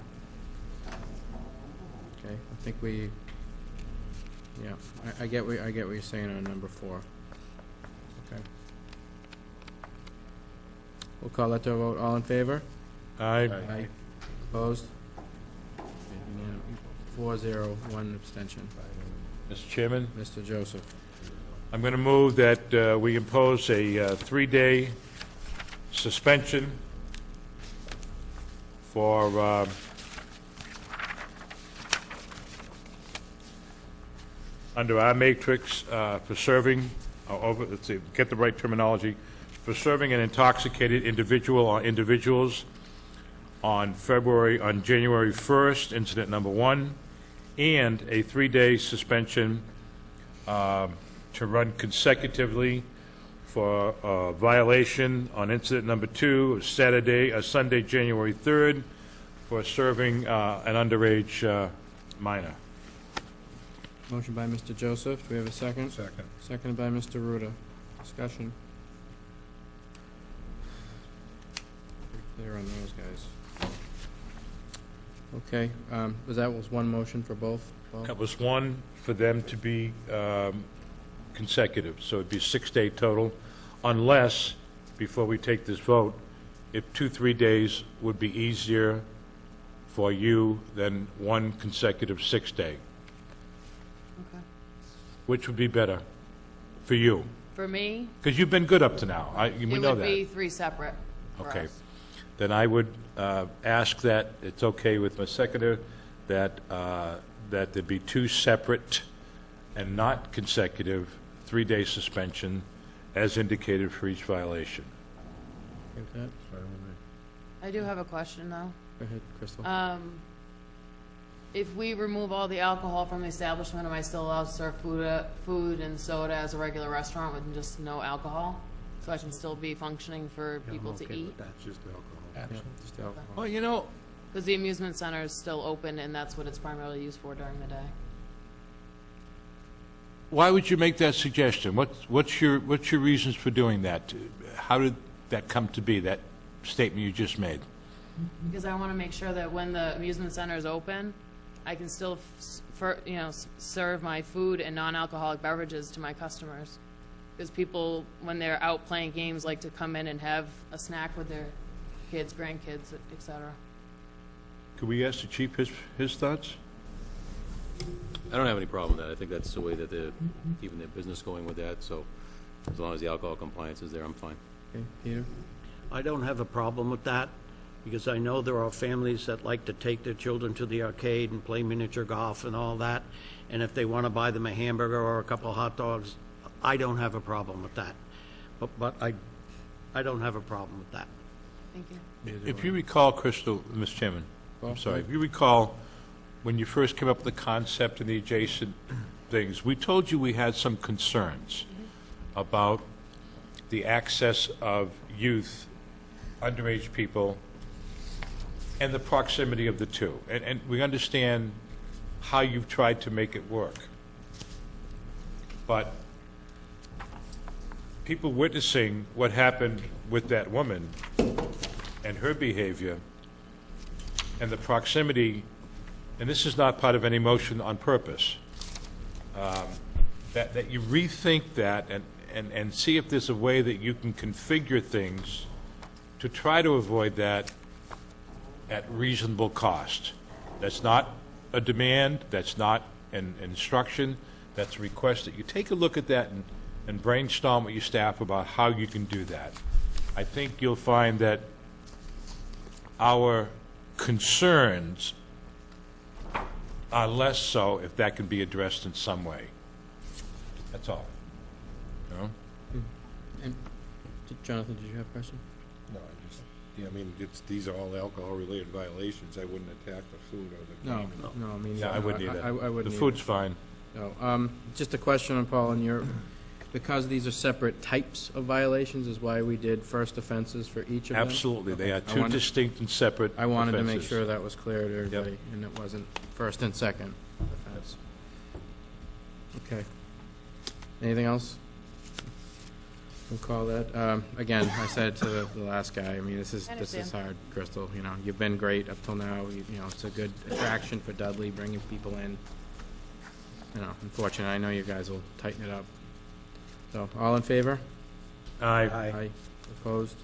Okay, I think we, yeah, I get what you're saying on number 4. Okay. We'll call that to a vote. All in favor? Aye. Aye. Opposed? 4-0, 1 abstention. Mr. Chairman, Mr. Joseph. I'm going to move that we impose a 3-day suspension for under our matrix for serving, let's see, get the right terminology, for serving an intoxicated individual or individuals on January 1st, incident number 1, and a 3-day suspension to run consecutively for violation on incident number 2, Sunday, January 3rd, for serving an underage minor. Motion by Mr. Joseph. Do we have a second? Second. Seconded by Mr. Ruda. Discussion. Pretty clear on those guys. Okay, was one motion for both? Paul? That was one for them to be consecutive, so it'd be a 6-day total, unless, before we take this vote, if 2-3 days would be easier for you than one consecutive 6-day. Okay. Which would be better for you? For me, Because you've been good up to now. We it know would that. be 3 separate for Okay. us. Then I would ask that, it's okay with my seconder, that there be 2 separate and not consecutive 3-day suspension as indicated for each violation. Okay with that? I do have a question, though. Go ahead, Crystal. If we remove all the alcohol from the establishment, am I still allowed to serve food and soda as a regular restaurant with just no alcohol? So I can still be functioning for people to eat? It's just alcohol. Yeah, just the alcohol. Well, you know, Because the amusement center is still open, and that's what it's primarily used for during the day. why would you make that suggestion? What's your reasons for doing that? How did that come to be, that statement you just made? Because I want to make sure that when the amusement center is open, I can still, serve my food and non-alcoholic beverages to my customers. Because people, when they're out playing games, like to come in and have a snack with their kids, grandkids, et cetera. Could we ask the chief his thoughts? I don't have any problem with that. I think that's the way that they're keeping their business going with that, so as long as the alcohol compliance is there, I'm fine. Okay, Peter? I don't have a problem with that, because I know there are families that like to take their children to the arcade and play miniature golf and all that, and if they want to buy them a hamburger or a couple of hot dogs, I don't have a problem with that. But I don't have a problem with that. Thank you. If you recall, Crystal, Mr. Chairman, I'm sorry, if you recall, when you first came up with the concept and the adjacent things, we told you we had some concerns about the access of youth, underage people, and the proximity of the two. And we understand how you've tried to make it work. But people witnessing what happened with that woman and her behavior and the proximity, and this is not part of any motion on purpose, that you rethink that and see if there's a way that you can configure things to try to avoid that at reasonable cost. That's not a demand, that's not an instruction, that's a request that you take a look at that and brainstorm with your staff about how you can do that. I think you'll find that our concerns are less so if that can be addressed in some way. That's all. You know? And Jonathan, did you have a question? No, I mean, these are all alcohol-related violations. I wouldn't attack the food or the No, game. no, I mean. Yeah, I wouldn't either. I wouldn't The either. food's fine. No, just a question on Paul, and because these are separate types of violations is why we did first offenses for each of them? Absolutely. They are Okay. two distinct and separate I wanted to make offenses. sure that was clear to everybody, and it wasn't first and second offense. Okay. Anything else? We'll call that. Again, I said to the last guy, I mean, this is understand. hard, Crystal. You know, you've been great up till now. You know, it's a good attraction for Dudley, bringing people in. You know, unfortunately, I know you guys will tighten it up. So, all in favor? Aye. Opposed?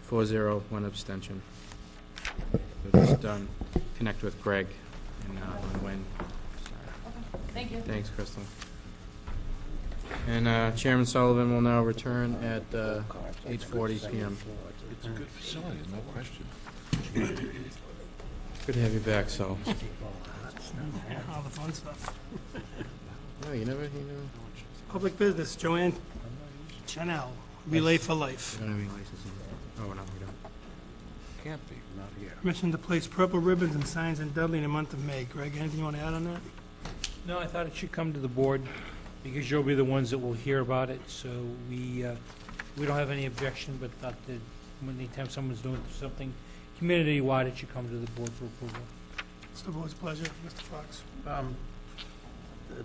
4-0, 1 abstention. So just connect with Greg and when. Thank you. Thanks, Crystal. And Chairman Sullivan will now return at 8:40 p.m. It's a good facility, no question. Good to have you back, so. All the fun stuff. No, you never. Public business, Joanne Chanel, Relay for Life. We don't have any licensing. Oh, no, we don't. Can't be, not here. Permission to place purple ribbons and signs in Dudley in the month of May. Greg, anything you want to add on that? No, I thought it should come to the board, because you'll be the ones that will hear about it, so we don't have any objection, but thought that when anytime someone's doing something community-wide, it should come to the board for approval. It's the board's pleasure, Mr. Fox.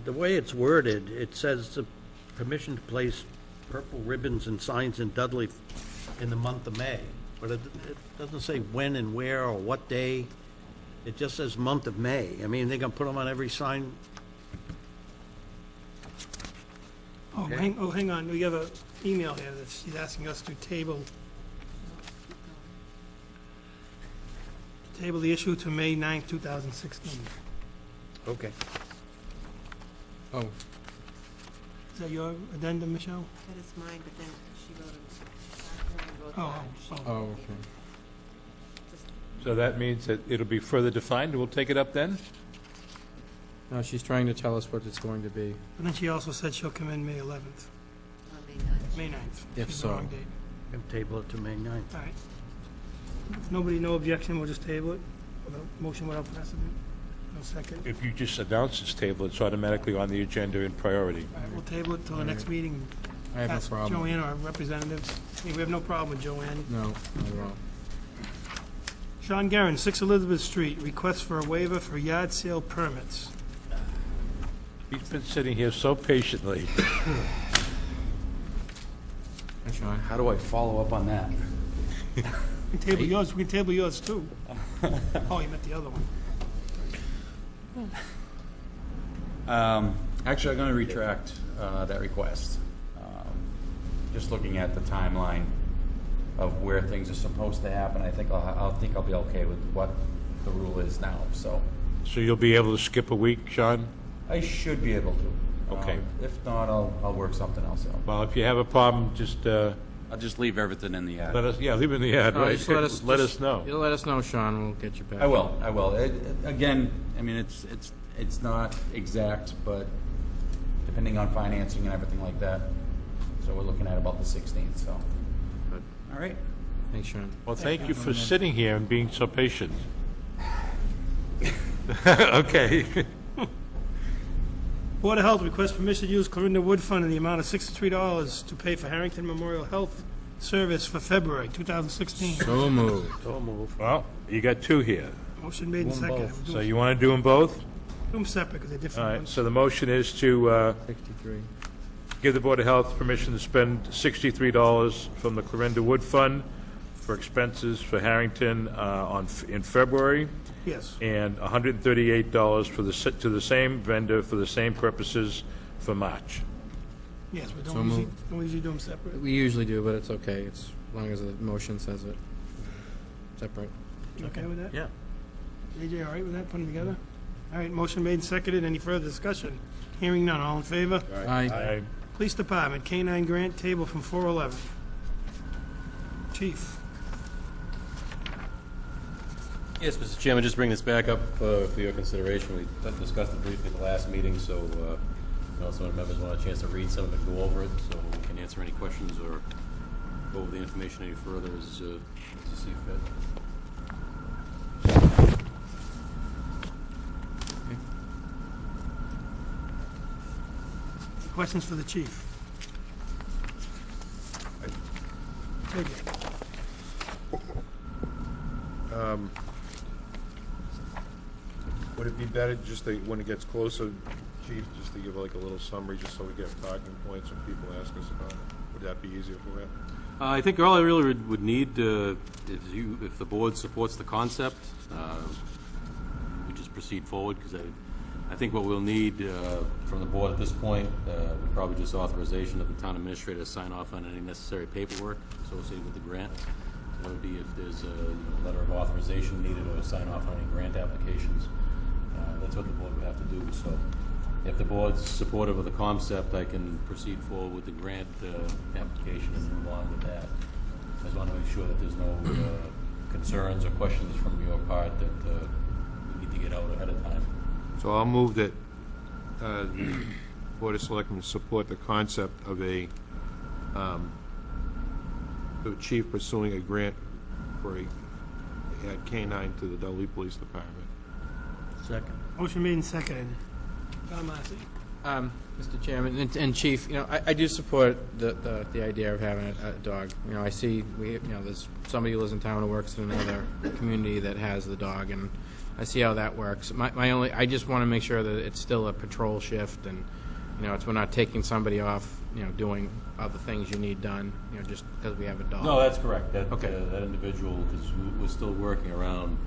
the way it's worded, it says permission to place purple ribbons and signs in Dudley in the month of May, but it doesn't say when and where or what day. It just says month of May. I mean, they're gonna put them on every sign. Oh, hang on, we have an email here that she's asking us to table the issue to May 9th, 2016. Okay. Oh, Is that your addendum, Michelle? That is mine, but then she wrote it. oh, okay. So that means that it'll be further defined, and we'll take it up then? No, she's trying to tell us what it's going to be. And then she also said she'll come in May 11th, May 9th. If She's so. the wrong date. Can table it to May 9th. All right. If nobody, no objection, we'll just table it. Without motion without precedent. No second. If you just announce this table, it's automatically on the agenda in priority. All right, we'll table it till the next meeting. I have no Ask problem. Joanne, our representatives. I mean, we have no problem with Joanne. No, not at all. Sean Guerin, 6 Elizabeth Street, request for a waiver for yard sale permits. He's been sitting here so patiently. Hi, Sean. How do I follow up on that? We can table yours, we can table yours too. Oh, you meant the other one. Actually, I'm going to retract that request. Just looking at the timeline of where things are supposed to happen, I think I'll be okay with what the rule is now. So So you'll be able to skip a week, Sean? I should be able to. Okay. If not, I'll work something else out. Well, if you have a problem, just I'll just leave everything in the ad. leave it in the ad, No, right? just let us know. You'll let us know, Sean, we'll get you back. I will. Again, I mean, it's not exact, but depending on financing and everything like that. So we're looking at about the 16th. So. Good. All right. Thanks, Sean. Well, thank you for sitting here and being so patient. Okay. Board of Health requests permission to use Clarinda Wood Fund in the amount of $63 to pay for Harrington Memorial Health Service for February 2016. So moved. Well, you got two here. Motion made and seconded. We'll So you want to do them both? do them separate because they're All different right, ones. so the motion is to 63. give the Board of Health permission to spend $63 from the Clarinda Wood Fund for expenses for Harrington in February, Yes. and $138 to the same vendor for the same purposes for March. Yes, we So don't usually, moved. don't usually do them separate. We usually do, but it's okay. It's as long as the motion says it. Separate. You okay with that? Yeah. AJ, all right with that, putting them together? All right, motion made and seconded. Any further discussion? Hearing none, all in favor? Aye. Police Department, K-9 grant table from 411. Chief. Yes, Mr. Chairman, just bring this back up for your consideration. We discussed it briefly at the last meeting, so some of the members want a chance to read some of it, go over it, so we can answer any questions or go over the information any further as you see fit. Questions for the chief? AJ. Would it be better just to, when it gets closer, Chief, just to give like a little summary, just so we get talking points when people ask us about it? Would that be easier for you? I think all I really would need, if the board supports the concept, we just proceed forward, because I think what we'll need from the board at this point, probably just authorization of the town administrator to sign off on any necessary paperwork associated with the grant. So that would be if there's a letter of authorization needed or sign off on any grant applications. That's what the board would have to do. So if the board's supportive of the concept, I can proceed forward with the grant application and move on with that. I just want to make sure that there's no concerns or questions from your part that we need to get out ahead of time. So I'll move that the Board of Selectmen support the concept of the chief pursuing a grant for add K-9 to the Dudley Police Department. Second. Motion made and seconded. John Massey. Mr. Chairman, and Chief, I do support the idea of having a dog. I see there's somebody who lives in town who works in another community that has the dog, and I see how that works. I just want to make sure that it's still a patrol shift, and, we're not taking somebody off, doing other things you need done, just because we have a dog. No, that's correct. That, Okay. That individual, because we're still working around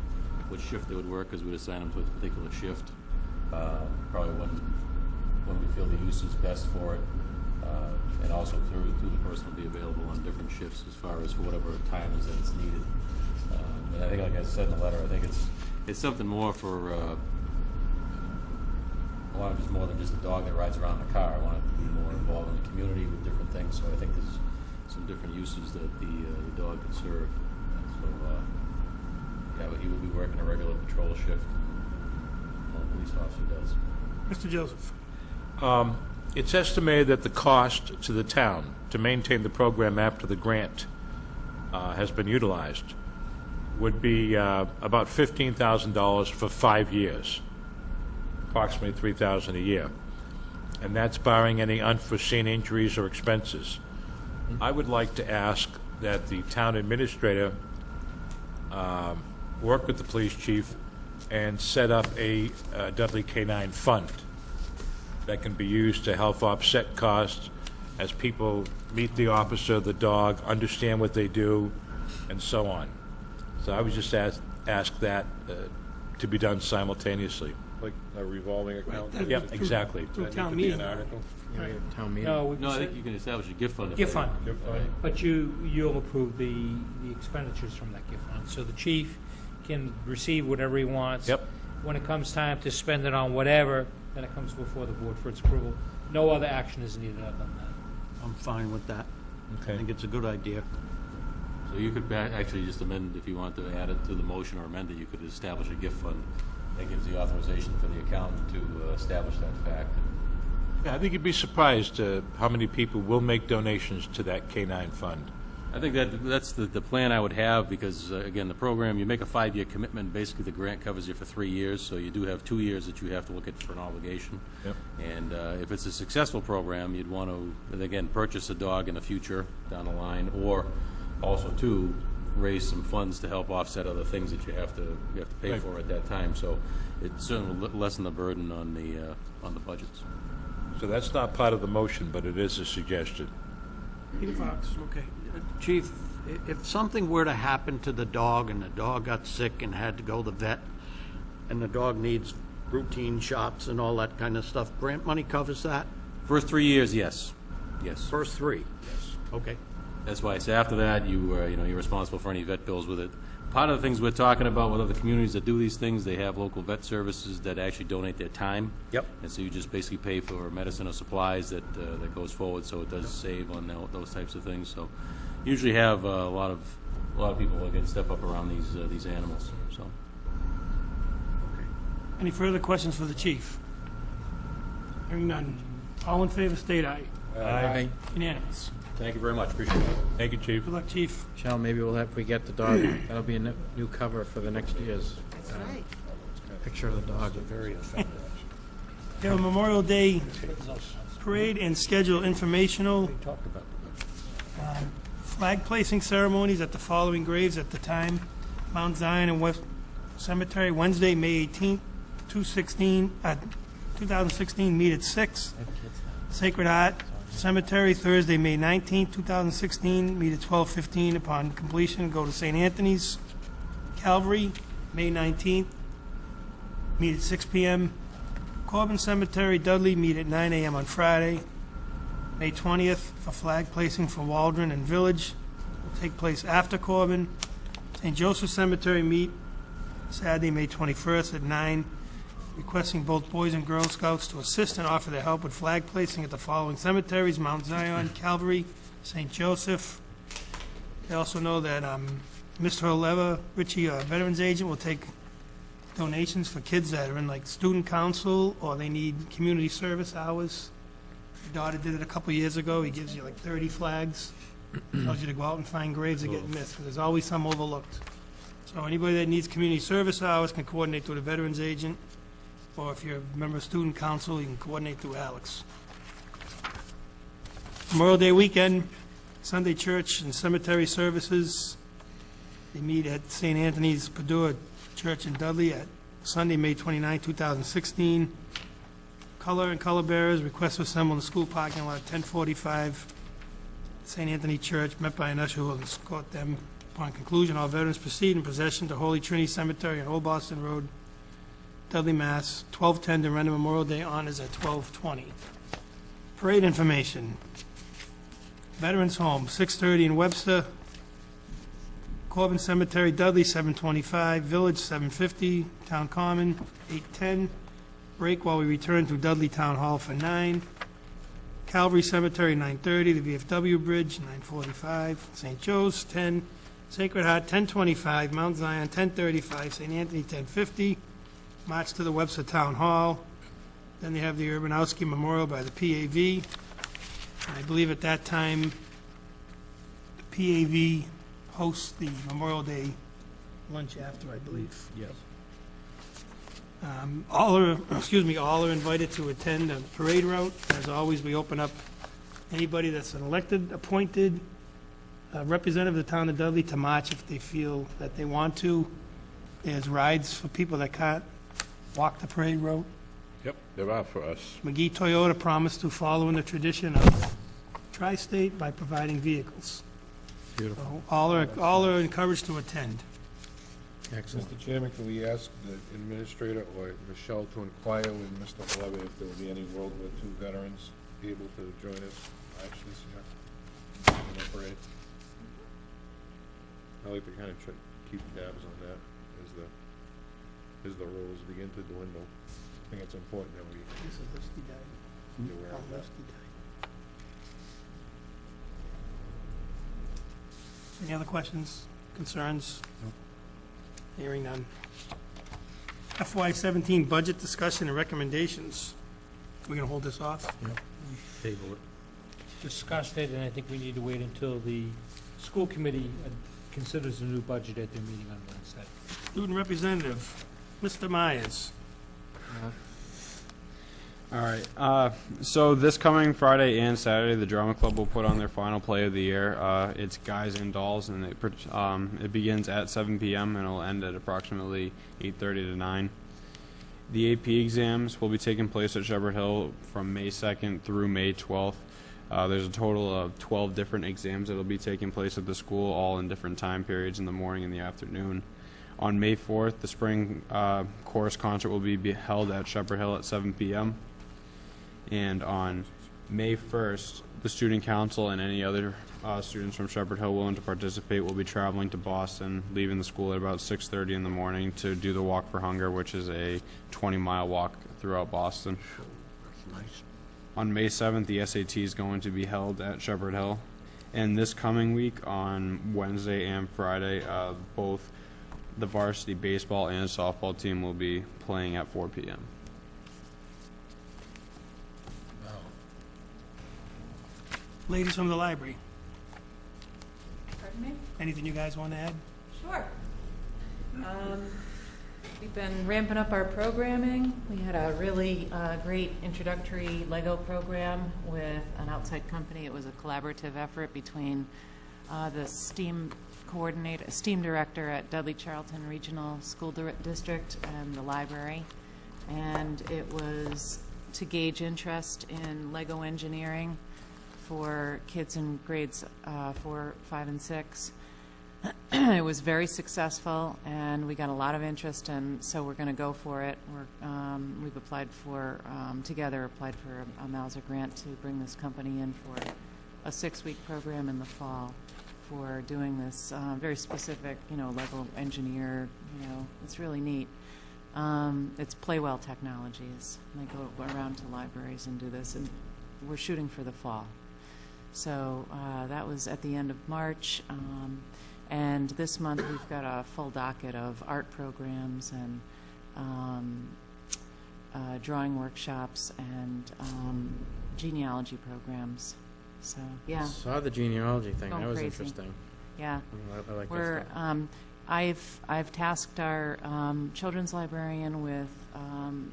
what shift they would work, because we'd assign them to a particular shift, probably when we feel the use is best for it, and also through the person will be available on different shifts as far as for whatever time is that it's needed. And I think, like I said in the letter, I think it's something more for, I want it just more than just a dog that rides around the car. I want it to be more involved in the community with different things, so I think there's some different uses that the dog can serve. So, he will be working a regular patrol shift, all the police officer does. Mr. Joseph? It's estimated that the cost to the town to maintain the program after the grant has been utilized would be about $15,000 for 5 years, approximately $3,000 a year, and that's barring any unforeseen injuries or expenses. I would like to ask that the town administrator work with the police chief and set up a Dudley K-9 fund that can be used to help offset costs as people meet the officer, the dog, understand what they do, and so on. So I would just ask that to be done simultaneously. Like a revolving account? Yeah, exactly. Through town meeting. Town meeting. No, No, I think you can establish a gift fund. Gift fund. Gift fund. But you'll approve the expenditures from that gift fund. So the chief can receive whatever he wants. Yep. When it comes time to spend it on whatever, then it comes before the board for its approval. No other action is needed other than that. I'm fine with that. I Okay. think it's a good idea. So you could actually just amend, if you want to add it to the motion or amend it, you could establish a gift fund. That gives the authorization for the accountant to establish that fact. Yeah, I think you'd be surprised how many people will make donations to that K-9 fund. I think that's the plan I would have, because, again, the program, you make a 5-year commitment, basically the grant covers you for 3 years, so you do have 2 years that you have to look at for an obligation. Yep. And if it's a successful program, you'd want to, again, purchase a dog in the future down the line, or also, too, raise some funds to help offset other things that you have to pay Right. for at that time. So it certainly will lessen the burden on the budgets. So that's not part of the motion, but it is a suggestion. Peter Fox? Okay. Chief, if something were to happen to the dog and the dog got sick and had to go to the vet, and the dog needs routine shots and all that kind of stuff, grant money covers that? First 3 years, yes. Yes. First 3? Yes. Okay. That's why I say after that, you're responsible for any vet bills with it. Part of the things we're talking about with other communities that do these things, they have local vet services that actually donate their time. Yep. And so you just basically pay for medicine or supplies that goes forward, so it does save on those types of things. So usually have a lot of people that can step up around these animals. So Any further questions for the chief? Hearing none. All in favor, state aye. Aye. Unanimous. thank you very much. Appreciate it. Thank you, Chief. Good luck, chief. Michelle, maybe we'll have, if we get the dog, that'll be a new cover for the next year's. That's right. Picture of the dog. We have a Memorial Day parade and schedule informational flag placing ceremonies at the following graves at the time: Mount Zion and West Cemetery, Wednesday, May 18th, 2016, meet at 6. Sacred Heart Cemetery, Thursday, May 19th, 2016, meet at 12:15. Upon completion, go to St. Anthony's. Calvary, May 19th, meet at 6 p.m. Corbin Cemetery, Dudley, meet at 9 a.m. on Friday. May 20th, for flag placing for Waldron and Village, will take place after Corbin. St. Joseph Cemetery, meet Saturday, May 21st at 9, requesting both Boys and Girl Scouts to assist and offer their help with flag placing at the following cemeteries: Mount Zion, Calvary, St. Joseph. They also know that Mr. Oleva, Richie, Veterans Agent, will take donations for kids that are in like student council or they need community service hours. My daughter did it a couple years ago. He gives you like 30 flags. Tells you to go out and find graves that get missed, because there's always some overlooked. So anybody that needs community service hours can coordinate through the Veterans Agent, or if you're a member of Student Council, you can coordinate through Alex. Memorial Day weekend, Sunday church and cemetery services. They meet at St. Anthony's Padua Church in Dudley at Sunday, May 29, 2016. Color and color bearers request to assemble in the school parking lot, 1045 St. Anthony Church, met by an usher who will escort them. Upon conclusion, all veterans proceed in procession to Holy Trinity Cemetery on Old Boston Road, Dudley, Mass. 12:10 to render Memorial Day honors at 12:20. Parade information. Veterans Home, 6:30 in Webster. Corbin Cemetery, Dudley, 7:25. Village, 7:50. Town Common, 8:10. Break while we return to Dudley Town Hall for 9. Calvary Cemetery, 9:30. The VFW Bridge, 9:45. St. Joe's, 10. Sacred Heart, 10:25. Mount Zion, 10:35. St. Anthony, 10:50. March to the Webster Town Hall. Then they have the Urbanowski Memorial by the PAV. And I believe at that time, the PAV hosts the Memorial Day lunch after, I believe. Yes. All are invited to attend the parade route. As always, we open up anybody that's an elected, appointed representative of the town of Dudley to march if they feel that they want to. There's rides for people that can't walk the parade route. Yep, there are for us. McGee Toyota promised to follow in the tradition of Tri-State by providing vehicles. Beautiful. So all are encouraged to attend. Excellent. Mr. Chairman, can we ask the administrator or Michelle to inquire with Mr. Levy if there will be any World War II veterans able to join us march this year in the parade? I like to kind of keep tabs on that as the rolls begin to dwindle. I think it's important that we This is Lipsky died. be aware of that. Lipsky died. Any other questions, concerns? No. Hearing none. FY17 budget discussion and recommendations. We're going to hold this off? Table it. Discussed it, and I think we need to wait until the school committee considers a new budget at their meeting on Wednesday. Student representative, Mr. Myers. All right. So this coming Friday and Saturday, the drama club will put on their final play of the year. It's Guys and Dolls, and it begins at 7 p.m. and it'll end at approximately 8:30 to 9. The AP exams will be taking place at Shepherd Hill from May 2nd through May 12th. There's a total of 12 different exams that will be taking place at the school, all in different time periods in the morning and the afternoon. On May 4th, the spring chorus concert will be held at Shepherd Hill at 7 p.m. And on May 1st, the student council and any other students from Shepherd Hill willing to participate will be traveling to Boston, leaving the school at about 6:30 in the morning to do the Walk for Hunger, which is a 20-mile walk throughout Boston. Nice. On May 7th, the SAT is going to be held at Shepherd Hill. And this coming week, on Wednesday and Friday, both the varsity baseball and softball team will be playing at 4 p.m. Ladies from the library, Pardon me? anything you guys want to add? Sure. We've been ramping up our programming. We had a really great introductory Lego program with an outside company. It was a collaborative effort between the STEAM coordinator, STEAM director at Dudley Charlton Regional School District and the library. And it was to gauge interest in Lego engineering for kids in grades 4, 5, and 6. It was very successful, and we got a lot of interest, and so we're going to go for it. We've applied for, together applied for a Mauser grant to bring this company in for a 6-week program in the fall for doing this very specific, Lego engineer, it's really neat. It's Playwell Technologies. They go around to libraries and do this, and we're shooting for the fall. So that was at the end of March, and this month we've got a full docket of art programs and drawing workshops and genealogy programs. So yeah, Saw the genealogy thing. Going That was crazy. interesting. yeah. I like We're that stuff. I've tasked our children's librarian with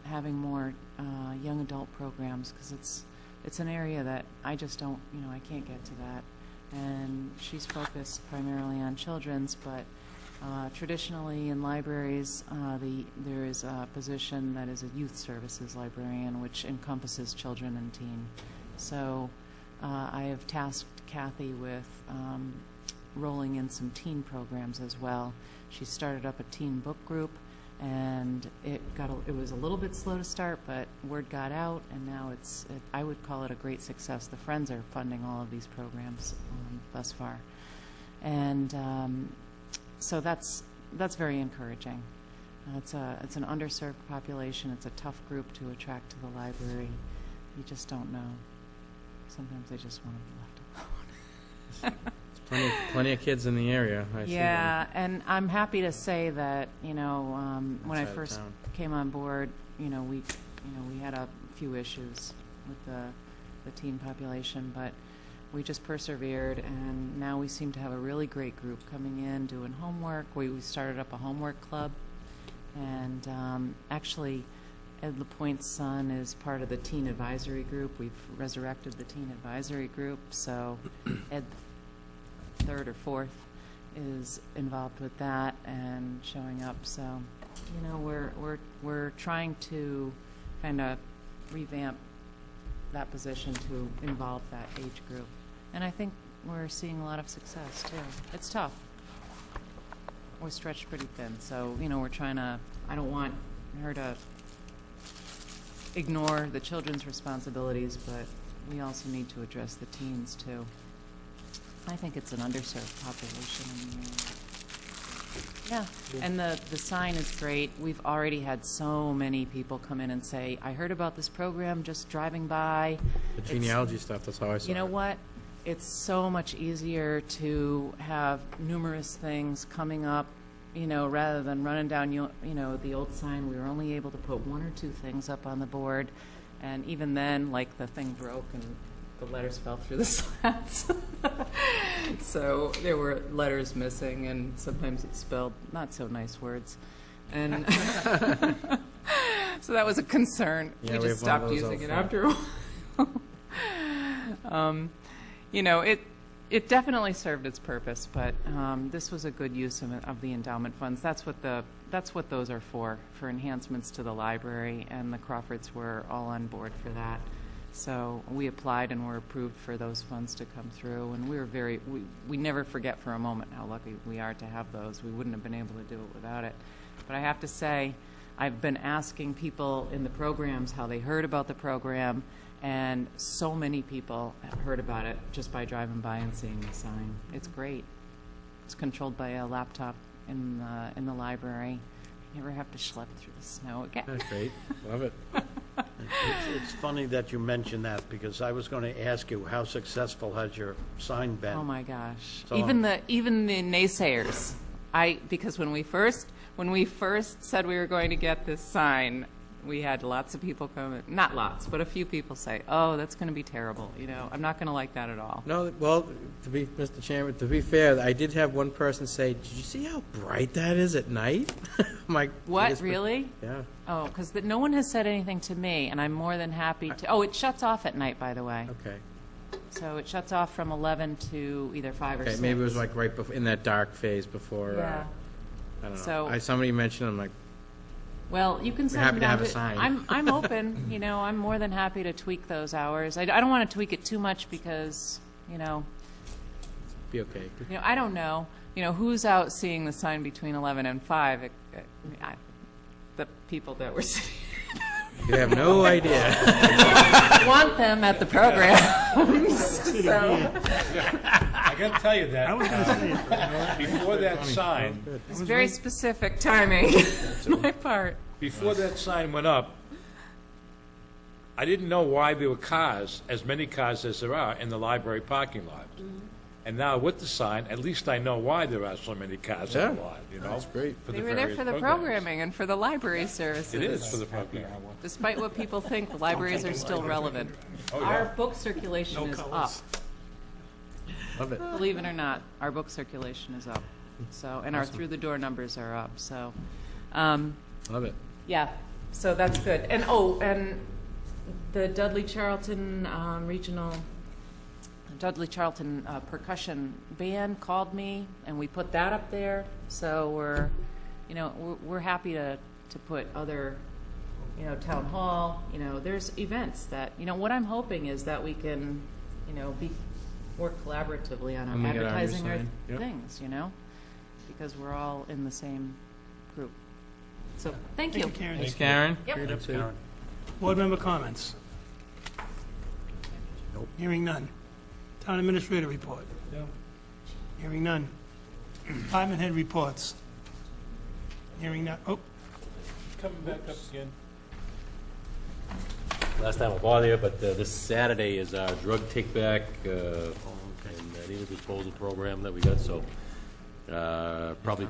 having more young adult programs, because it's an area that I just don't, I can't get to that. And she's focused primarily on children's, but Traditionally, in libraries, there is a position that is a youth services librarian, which encompasses children and teen. So I have tasked Kathy with rolling in some teen programs as well. She started up a teen book group, and it was a little bit slow to start, but word got out, and now I would call it a great success. The Friends are funding all of these programs thus far, and so that's very encouraging. It's an underserved population. It's a tough group to attract to the library. You just don't know. Sometimes they just want to be left alone. Plenty of kids in the area. I see them. Yeah, and I'm happy to say that when I Outside of first town. came on board, we had a few issues with the teen population, but we just persevered, and now we seem to have a really great group coming in, doing homework. We started up a homework club, and actually, Ed LaPointe's son is part of the teen advisory group. We've resurrected the teen advisory group, so Ed, third or fourth, is involved with that and showing up. So, we're trying to kind of revamp that position to involve that age group. And I think we're seeing a lot of success, too. It's tough. We're stretched pretty thin. So, we're trying to, I don't want her to ignore the children's responsibilities, but we also need to address the teens, too. I think it's an underserved population in the area. Yeah, and the sign is great. We've already had so many people come in and say, I heard about this program just driving by. The genealogy stuff, that's how I saw it. You know what? It's so much easier to have numerous things coming up, rather than running down, the old sign. We were only able to put one or two things up on the board, and even then, like, the thing broke and the letters fell through the slats. So there were letters missing, and sometimes it spelled not so nice words. And so that was a concern. Yeah, we just stopped using it after a while. It definitely served its purpose, but this was a good use of the endowment funds. That's what those are for enhancements to the library, and the Crawfords were all on board for that. So we applied and were approved for those funds to come through, and we never forget for a moment how lucky we are to have those. We wouldn't have been able to do it without it. But I have to say, I've been asking people in the programs how they heard about the program, and so many people have heard about it just by driving by and seeing the sign. It's great. It's controlled by a laptop in the library. You never have to schlep through the snow again. That's great. Love it. It's funny that you mention that, because I was going to ask you, how successful has your sign been? Oh my gosh! So- even the naysayers. Because when we first said we were going to get this sign, we had lots of people come. Not lots, but a few people say, "Oh, that's going to be terrible." I'm not going to like that at all. No, well, Mr. Chairman, to be fair, I did have one person say, "Did you see how bright that is at night?" I'm like, What, "Yes, but-" really? Yeah. Oh, because no one has said anything to me, and I'm more than happy to. Oh, it shuts off at night, by the way. Okay. So it shuts off from 11 to either 5 or 6. Okay, maybe it was like right before, in that dark phase before. Yeah. I don't know. So- Somebody mentioned, I'm like, Well, you can send happy them to down have a sign. I'm open. I'm more than happy to tweak those hours. I don't want to tweak it too much because, be okay. I don't know. Who's out seeing the sign between 11 and 5? The people that were sitting. You have no idea. Want them at the program. I got to tell you that. I was going to say it. Before that sign, It's very specific timing on my part. before that sign went up, I didn't know why there were cars, as many cars as there are, in the library parking lot. And now with the sign, at least I know why there are so many cars in the lot, That's great. for They the were there various for the programs. programming and for the library services. It is for the program. Despite what people think, the libraries are still relevant. Our book circulation is up. Love it. Believe it or not, our book circulation is up. So, and our through-the-door numbers are up. So, Love it. yeah. So that's good. And and the Dudley Charlton Regional Dudley Charlton percussion band called me, and we put that up there. So we're happy to put other, town hall, there's events that, what I'm hoping is that we can, be work collaboratively on When we get our new advertising our sign. Yep. things, because we're all in the same group. So, thank you. Karen. Thanks, Karen. Yep. Great Thanks, update. Karen. Board member comments? Hearing none. Town administrator report? No. Hearing none. Department head reports? Hearing none. Oh, Coming back up again. Last time I'll bother you, but this Saturday is our drug take-back and needle disposal program that we got, so probably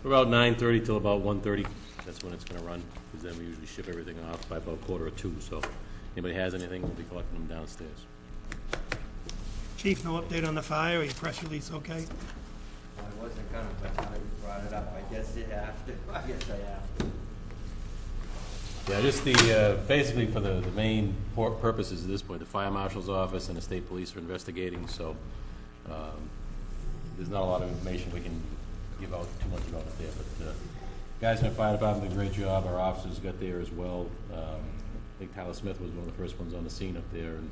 about 9:30 till about 1:30. That's when it's going to run, because then we usually ship everything off by about 1:45. So anybody has anything, we'll be collecting them downstairs. chief, no update on the fire, or your press release, okay? I wasn't gonna, but now that you brought it up, I guess you have to. I guess I have to. Yeah, just the, basically for the main purposes at this point, the fire marshal's office and the state police are investigating, so there's not a lot of information we can give out too much about it there, but guys in the fire department did a great job, our officers got there as well. I think Tyler Smith was one of the first ones on the scene up there and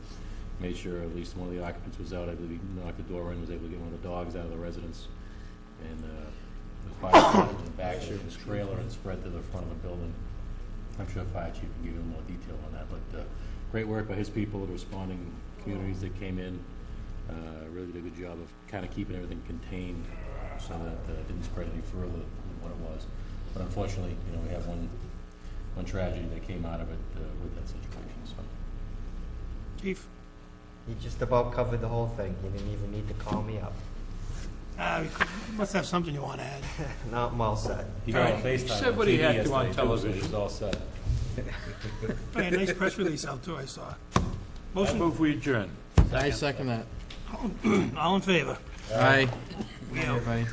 made sure at least one of the occupants was out. I believe he knocked the door in, was able to get one of the dogs out of the residence, and the fire started in the back of his trailer and spread to the front of the building. I'm sure Fire Chief can give you more detail on that, but great work by his people, the responding communities that came in. Really did a good job of kind of keeping everything contained so that it didn't spread any further than what it was. But unfortunately, we have one tragedy that came out of it with that situation. So, Chief? You just about covered the whole thing. You didn't even need to call me up. You must have something you want to add. Not I'm all set. he got on FaceTime Said on what he TV had to on yesterday, too, so television. he's all set. Oh, yeah, nice press release out too, I saw. I Motion, move we adjourn. I second that. all in favor? Aye. We out. Everybody.